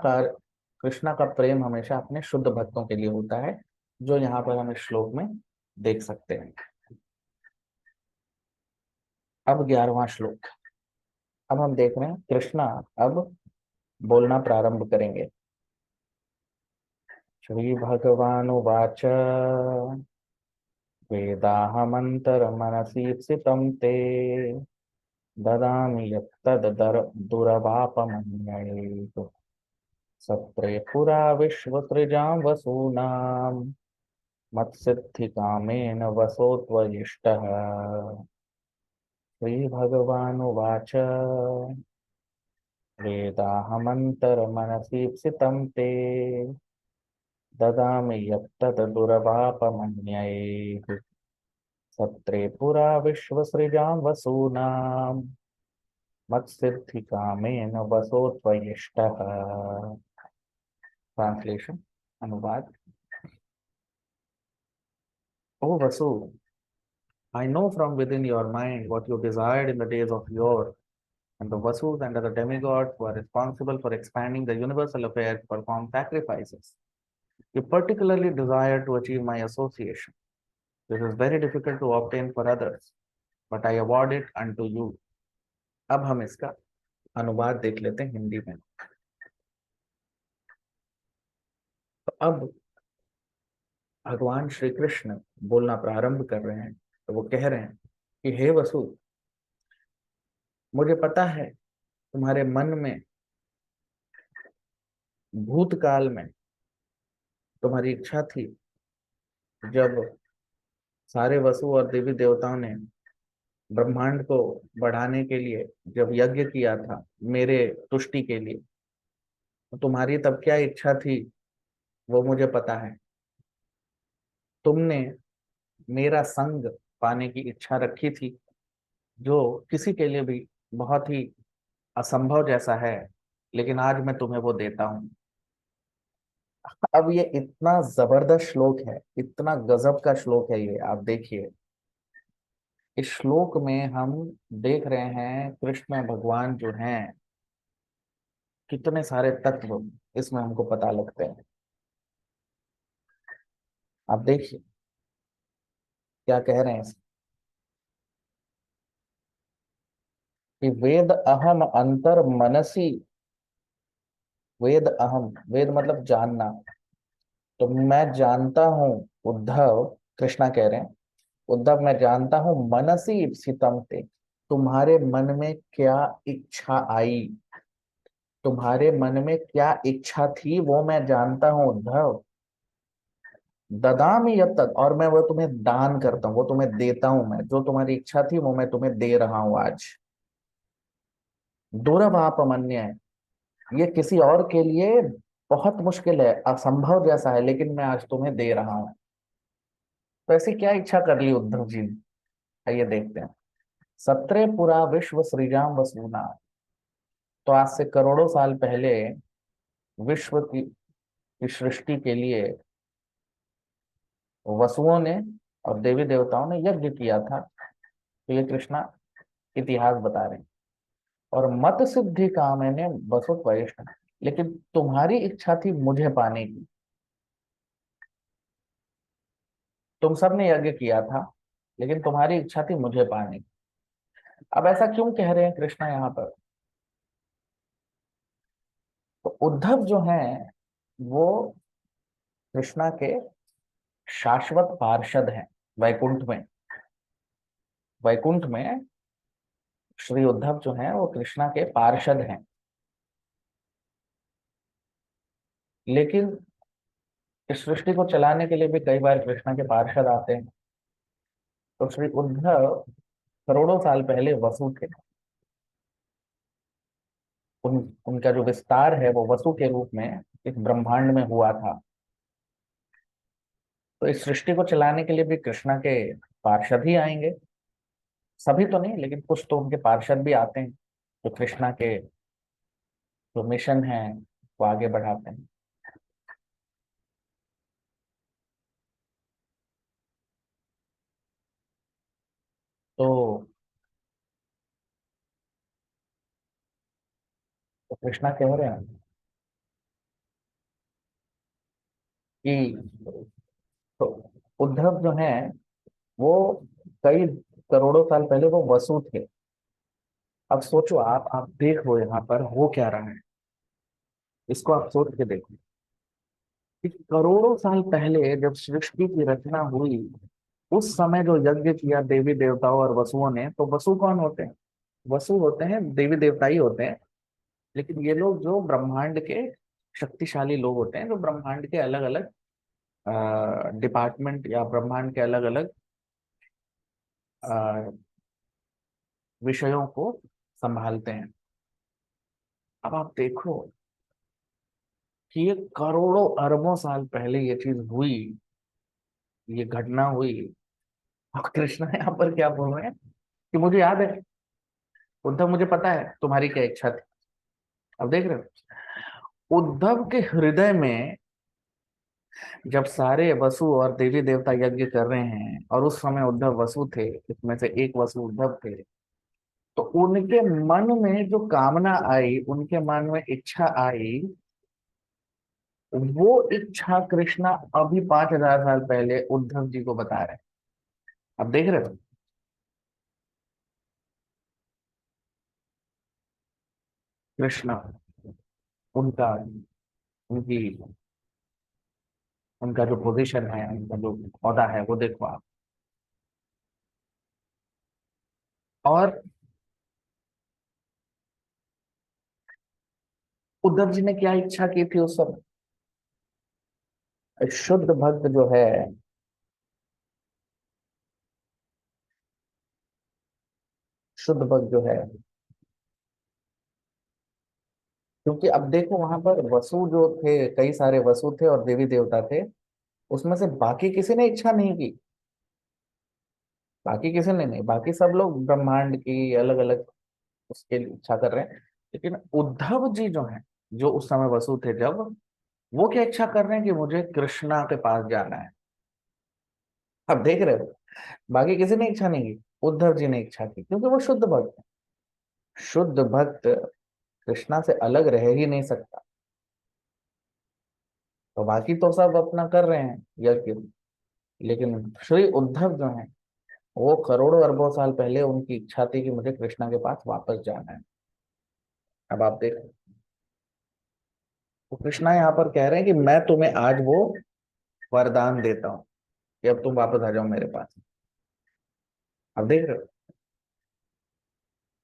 का प्रेम हमेशा अपने शुद्ध भक्तों के लिए होता है, जो यहाँ पर हम इस श्लोक में देख सकते हैं। अब 11वां श्लोक। अब हम देख रहे हैं कृष्णा अब बोलना प्रारंभ करेंगे। श्री भगवानुवाच वेदाहमन्तरमनसीप्सितं ते ददामि दुरवापमन्यैः सत्रे पुरा विश्वसृजां वसूनां मत्सिद्धिकामेन वसो त्वयिष्टः। श्रीभगवानुवाच वेदाहमन्तरमनसीप्सितं ते ददामि दुरवापमन्यैः सत्रे पुरा विश्वसृजां वसूनां मत्सिद्धिकामेन वसो त्वयिष्टः। ट्रांसलेशन, अनुवाद। O Vasu, I know from within your mind what you desired in the days of yore, and the Vasus and other demigods who are responsible for expanding the universal affairs perform sacrifices. You particularly desire to achieve my association. This is very difficult to obtain for others, but I award it unto you. अब हम इसका अनुवाद देख लेते हैं हिंदी में। तो अब भगवान श्री कृष्ण बोलना प्रारंभ कर रहे हैं, तो वो कह रहे हैं कि हे वसु, मुझे पता है तुम्हारे मन में भूतकाल में तुम्हारी इच्छा थी, जब सारे वसु और देवी देवताओं ने ब्रह्मांड को बढ़ाने के लिए जब यज्ञ किया था मेरे तुष्टि के लिए, तो तुम्हारी तब क्या इच्छा थी वो मुझे पता है। तुमने मेरा संग पाने की इच्छा रखी थी, जो किसी के लिए भी बहुत ही असंभव जैसा है, लेकिन आज मैं तुम्हें वो देता हूं। अब ये इतना जबरदस्त श्लोक है, इतना गजब का श्लोक है ये, आप देखिए। इस श्लोक में हम देख रहे हैं कृष्ण भगवान जो हैं, कितने सारे तत्व इसमें हमको पता लगते हैं। आप देखिए क्या कह रहे हैं कि वेद अहम अंतर मनसी, वेद अहम, वेद मतलब जानना, तो मैं जानता हूं, उद्धव कृष्णा कह रहे हैं, उद्धव मैं जानता हूं मनसी ईप्सितम ते, तुम्हारे मन में क्या इच्छा आई, तुम्हारे मन में क्या इच्छा थी वो मैं जानता हूं उद्धव। ददामि यत् तत्, और मैं वो तुम्हें दान करता हूँ, वो तुम्हें देता हूं, मैं जो तुम्हारी इच्छा थी वो मैं तुम्हें दे रहा हूं आज। दुर्भापमन्य है, ये किसी और के लिए बहुत मुश्किल है, असंभव जैसा है, लेकिन मैं आज तुम्हें दे रहा हूं। तो ऐसी क्या इच्छा कर ली उद्धव जी ने, आइए देखते हैं। सत्रे पुरा विश्व सृजाम वसूना, तो आज से करोड़ों साल पहले विश्व की सृष्टि के लिए वसुओं ने और देवी देवताओं ने यज्ञ किया था। तो ये कृष्णा इतिहास बता रहे हैं। और मत सिद्धि का मैंने वसुत वरिष्ठ, लेकिन तुम्हारी इच्छा थी मुझे पाने की, तुम सब ने यज्ञ किया था, लेकिन तुम्हारी इच्छा थी मुझे पाने की। अब ऐसा क्यों कह रहे हैं कृष्णा यहाँ पर? तो उद्धव जो हैं वो कृष्णा के शाश्वत पार्षद हैं वैकुंठ में। वैकुंठ में श्री उद्धव जो हैं वो कृष्णा के पार्षद हैं, लेकिन इस सृष्टि को चलाने के लिए भी कई बार कृष्णा के पार्षद आते हैं। तो श्री उद्धव करोड़ों साल पहले वसु थे, उनका जो विस्तार है वो वसु के रूप में इस ब्रह्मांड में हुआ था। तो इस सृष्टि को चलाने के लिए भी कृष्णा के पार्षद ही आएंगे, सभी तो नहीं लेकिन कुछ तो उनके पार्षद भी आते हैं, जो कृष्णा के जो मिशन है वो आगे बढ़ाते हैं। तो, तो कृष्णा कह रहे हैं कि, तो उद्धव जो है वो कई करोड़ों साल पहले वो वसु थे। अब सोचो, आप देखो यहाँ पर हो क्या रहा है, इसको आप सोच के देखो कि करोड़ों साल पहले जब सृष्टि की रचना हुई, उस समय जो यज्ञ किया देवी देवताओं और वसुओं ने, तो वसु कौन होते हैं? वसु होते हैं देवी देवता ही होते हैं, लेकिन ये लोग जो ब्रह्मांड के शक्तिशाली लोग होते हैं, जो ब्रह्मांड के अलग अलग डिपार्टमेंट या ब्रह्मांड के अलग अलग विषयों को संभालते हैं। अब आप देखो कि ये करोड़ों अरबों साल पहले ये चीज हुई, ये घटना हुई, और कृष्ण यहाँ पर क्या बोल रहे हैं कि मुझे याद है उद्धव, मुझे पता है तुम्हारी क्या इच्छा थी। अब देख रहे हो उद्धव के हृदय में, जब सारे वसु और देवी देवता यज्ञ कर रहे हैं और उस समय उद्धव वसु थे, इसमें से एक वसु उद्धव थे, तो उनके मन में जो कामना आई, उनके मन में इच्छा आई, वो इच्छा कृष्णा अभी 5,000 साल पहले उद्धव जी को बता रहे हैं। अब देख रहे हो कृष्ण, उनका उनकी उनका जो पोजीशन है, उनका जो पौधा है, वो देखो आप। और उद्धव जी ने क्या इच्छा की थी उस समय? शुद्ध भक्त जो है, शुद्ध भक्त जो है, क्योंकि अब देखो वहां पर वसु जो थे, कई सारे वसु थे और देवी देवता थे, उसमें से बाकी किसी ने इच्छा नहीं की। बाकी किसी ने नहीं, बाकी सब लोग ब्रह्मांड की अलग अलग उसके लिए इच्छा कर रहे हैं। लेकिन उद्धव जी जो हैं, जो उस समय वसु थे जब, वो क्या इच्छा कर रहे हैं कि मुझे कृष्णा के पास जाना है। अब देख रहे हो, बाकी किसी ने इच्छा नहीं की, उद्धव जी ने इच्छा की, क्योंकि वो शुद्ध भक्त है। शुद्ध भक्त कृष्णा से अलग रह ही नहीं सकता। तो बाकी तो सब अपना कर रहे हैं यज्ञ, लेकिन श्री उद्धव जो है, वो करोड़ों अरबों साल पहले उनकी इच्छा थी कि मुझे कृष्णा के पास वापस जाना है। अब आप देखो, तो कृष्णा यहाँ पर कह रहे हैं कि मैं तुम्हें आज वो वरदान देता हूँ कि अब तुम वापस आ जाओ मेरे पास। अब देख रहे हो,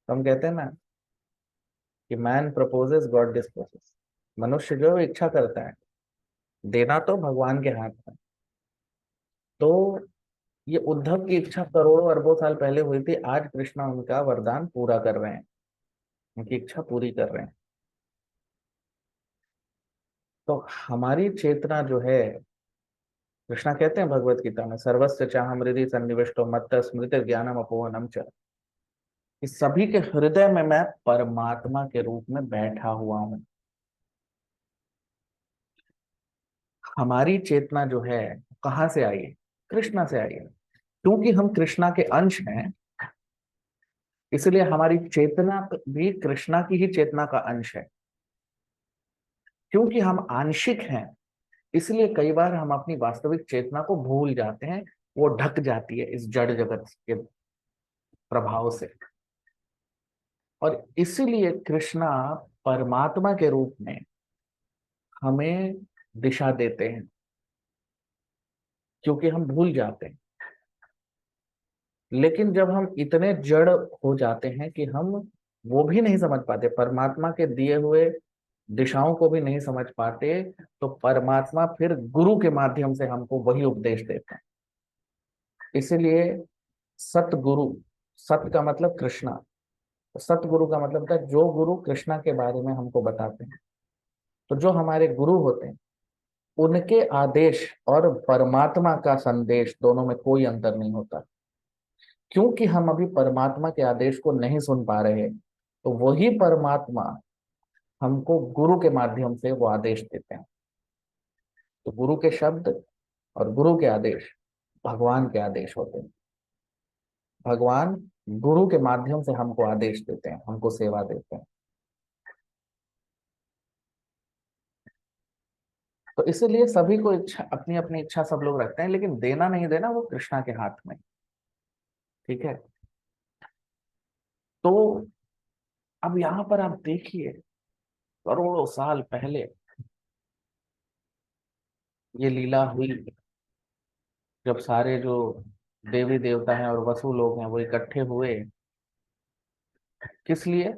तो हम कहते हैं ना कि मैन प्रपोजेस गॉड डिस्पोजेस। मनुष्य जो है इच्छा करता है, देना तो भगवान के हाथ में। तो ये उद्धव की इच्छा करोड़ों अरबों साल पहले हुई थी, आज कृष्णा उनका वरदान पूरा कर रहे हैं, उनकी इच्छा पूरी कर रहे हैं। तो हमारी चेतना जो है, कृष्णा कहते हैं भगवत गीता में, सर्वस्य चाहम हृदि सन्निविष्टो मत्त स्मृति ज्ञानम अपोहनम च, इस सभी के हृदय में मैं परमात्मा के रूप में बैठा हुआ हूं। हमारी चेतना जो है कहाँ से आई है? कृष्णा से आई है। क्योंकि हम कृष्णा के अंश हैं, इसलिए हमारी चेतना भी कृष्णा की ही चेतना का अंश है। क्योंकि हम आंशिक हैं, इसलिए कई बार हम अपनी वास्तविक चेतना को भूल जाते हैं, वो ढक जाती है इस जड़ जगत के प्रभाव से। और इसीलिए कृष्णा परमात्मा के रूप में हमें दिशा देते हैं, क्योंकि हम भूल जाते हैं। लेकिन जब हम इतने जड़ हो जाते हैं कि हम वो भी नहीं समझ पाते, परमात्मा के दिए हुए दिशाओं को भी नहीं समझ पाते, तो परमात्मा फिर गुरु के माध्यम से हमको वही उपदेश देते हैं। इसीलिए सतगुरु, सत का मतलब कृष्णा, सतगुरु का मतलब था जो गुरु कृष्णा के बारे में हमको बताते हैं। तो जो हमारे गुरु होते हैं, उनके आदेश और परमात्मा का संदेश दोनों में कोई अंतर नहीं होता। क्योंकि हम अभी परमात्मा के आदेश को नहीं सुन पा रहे, तो वही परमात्मा हमको गुरु के माध्यम से वो आदेश देते हैं। तो गुरु के शब्द और गुरु के आदेश भगवान के आदेश होते हैं। भगवान गुरु के माध्यम से हमको आदेश देते हैं, हमको सेवा देते हैं। तो इसीलिए सभी को इच्छा, अपनी अपनी इच्छा सब लोग रखते हैं, लेकिन देना नहीं देना वो कृष्णा के हाथ में। ठीक है। तो अब यहाँ पर आप देखिए, करोड़ों साल पहले ये लीला हुई, जब सारे जो देवी देवता हैं और वसु लोग हैं वो इकट्ठे हुए। किस लिए?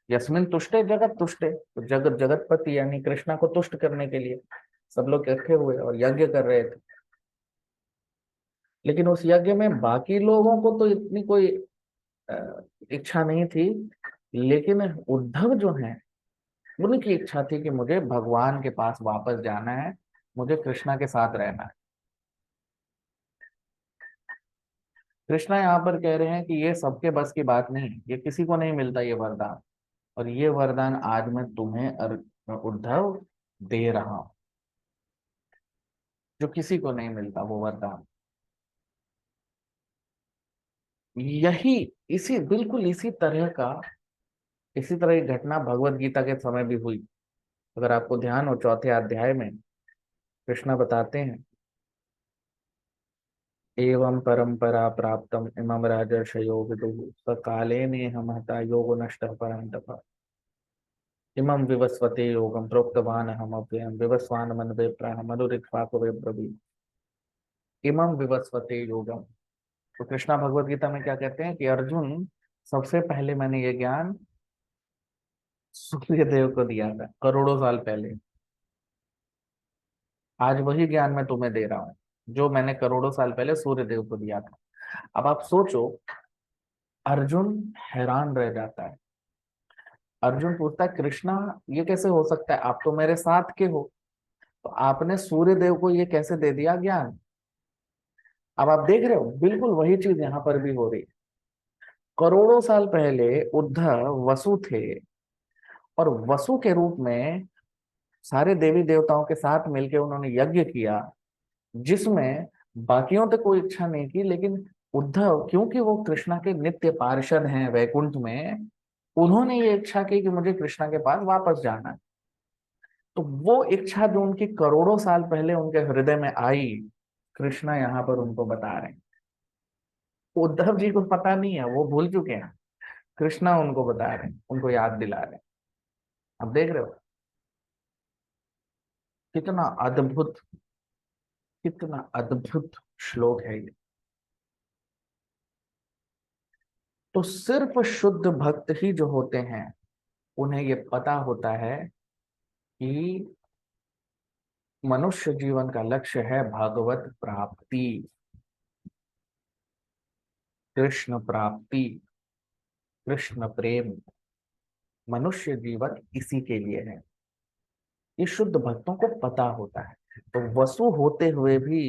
यस्मिन तुष्टे जगत तुष्टे, तो जगत जगतपति यानी कृष्णा को तुष्ट करने के लिए सब लोग इकट्ठे हुए और यज्ञ कर रहे थे। लेकिन उस यज्ञ में बाकी लोगों को तो इतनी कोई इच्छा नहीं थी, लेकिन उद्धव जो हैं, उनकी इच्छा थी कि मुझे भगवान के पास वापस जाना है, मुझे कृष्णा के साथ रहना है। कृष्णा यहाँ पर कह रहे हैं कि ये सबके बस की बात नहीं, ये किसी को नहीं मिलता ये वरदान, और ये वरदान आज मैं तुम्हें उद्धव दे रहा हूं, जो किसी को नहीं मिलता वो वरदान। यही, इसी बिल्कुल इसी तरह का, इसी तरह की घटना भगवत गीता के समय भी हुई। अगर आपको ध्यान हो, चौथे अध्याय में कृष्णा बताते हैं एवं परंपरा प्राप्तम इमं राजर्षयो विदुः सकाले नेह महता योग नष्टः परन्तप इमं विवस्वते योगं प्रोक्तवान हम अव्ययं विवस्वान मनवे प्राह मनुरिक्ष्वाकुवे ब्रवीमि इमं विवस्वते योगम। तो कृष्णा भगवत गीता में क्या कहते हैं कि अर्जुन, सबसे पहले मैंने ये ज्ञान सूर्य देव को दिया था करोड़ों साल पहले। आज वही ज्ञान मैं तुम्हें दे रहा हूं जो मैंने करोड़ों साल पहले सूर्य देव को दिया था। अब आप सोचो, अर्जुन हैरान रह जाता है। अर्जुन पूछता है, कृष्णा ये कैसे हो सकता है, आप तो मेरे साथ के हो, तो आपने सूर्य देव को ये कैसे दे दिया ज्ञान। अब आप देख रहे हो बिल्कुल वही चीज यहाँ पर भी हो रही है। करोड़ों साल पहले उद्धव वसु थे, और वसु के रूप में सारे देवी देवताओं के साथ मिलकर उन्होंने यज्ञ किया, जिसमें बाकियों तक कोई इच्छा नहीं की, लेकिन उद्धव, क्योंकि वो कृष्णा के नित्य पार्षद हैं वैकुंठ में, उन्होंने ये इच्छा की कि मुझे कृष्णा के पास वापस जाना है। तो वो इच्छा जो उनकी करोड़ों साल पहले उनके हृदय में आई, कृष्णा यहाँ पर उनको बता रहे हैं। उद्धव जी को पता नहीं है, वो भूल चुके हैं। कृष्णा उनको बता रहे हैं, उनको याद दिला रहे हैं। अब देख रहे हो कितना अद्भुत, कितना अद्भुत श्लोक है ये। तो सिर्फ शुद्ध भक्त ही जो होते हैं, उन्हें ये पता होता है कि मनुष्य जीवन का लक्ष्य है भागवत प्राप्ति, कृष्ण प्राप्ति, कृष्ण प्रेम। मनुष्य जीवन इसी के लिए है, ये शुद्ध भक्तों को पता होता है। तो वसु होते हुए भी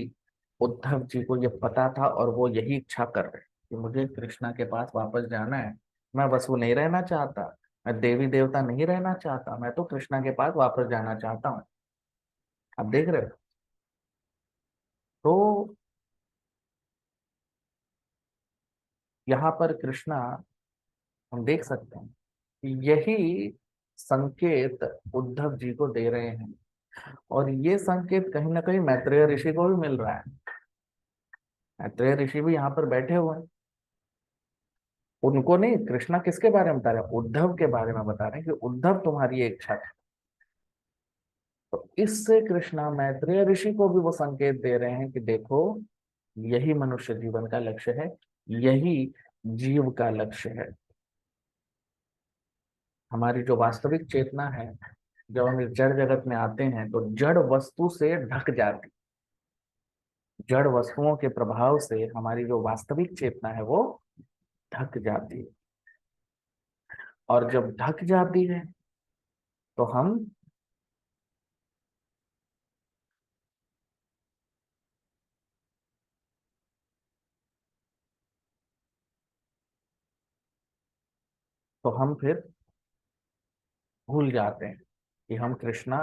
उद्धव जी को ये पता था, और वो यही इच्छा कर रहे कि मुझे कृष्णा के पास वापस जाना है। मैं वसु नहीं रहना चाहता, मैं देवी देवता नहीं रहना चाहता, मैं तो कृष्णा के पास वापस जाना चाहता हूँ। आप देख रहे हो। तो यहाँ पर कृष्णा, हम देख सकते हैं कि यही संकेत उद्धव जी को दे रहे हैं, और ये संकेत कहीं ना कहीं मैत्रेय ऋषि को भी मिल रहा है। मैत्रेय ऋषि भी यहाँ पर बैठे हुए हैं। उनको नहीं, कृष्णा किसके बारे में बता रहे हैं, उद्धव के बारे में बता रहे हैं कि उद्धव तुम्हारी ये इच्छा थी। तो इससे कृष्णा मैत्रेय ऋषि को भी वो संकेत दे रहे हैं कि देखो, यही मनुष्य जीवन का लक्ष्य है, यही जीव का लक्ष्य है। हमारी जो वास्तविक चेतना है, जब हम इस जड़ जगत में आते हैं तो जड़ वस्तु से ढक जाती, जड़ वस्तुओं के प्रभाव से हमारी जो वास्तविक चेतना है वो ढक जाती है। और जब ढक जाती है तो हम फिर भूल जाते हैं कि हम कृष्णा,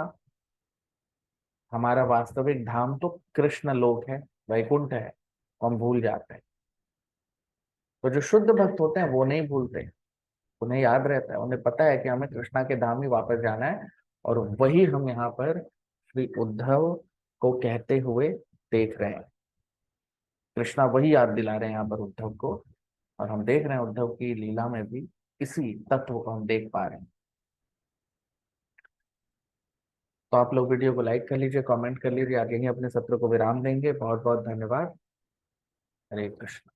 हमारा वास्तविक धाम तो कृष्ण लोक है, वैकुंठ है, हम भूल जाते हैं। तो जो शुद्ध भक्त होते हैं वो नहीं भूलते, उन्हें याद रहता है, उन्हें पता है कि हमें कृष्णा के धाम ही वापस जाना है। और वही हम यहाँ पर श्री उद्धव को कहते हुए देख रहे हैं। कृष्णा वही याद दिला रहे हैं यहाँ पर उद्धव को, और हम देख रहे हैं उद्धव की लीला में भी इसी तत्व को हम देख पा रहे हैं। तो आप लोग वीडियो को लाइक कर लीजिए, कमेंट कर लीजिए। आज यहीं अपने सत्र को विराम देंगे। बहुत बहुत धन्यवाद। हरे कृष्ण।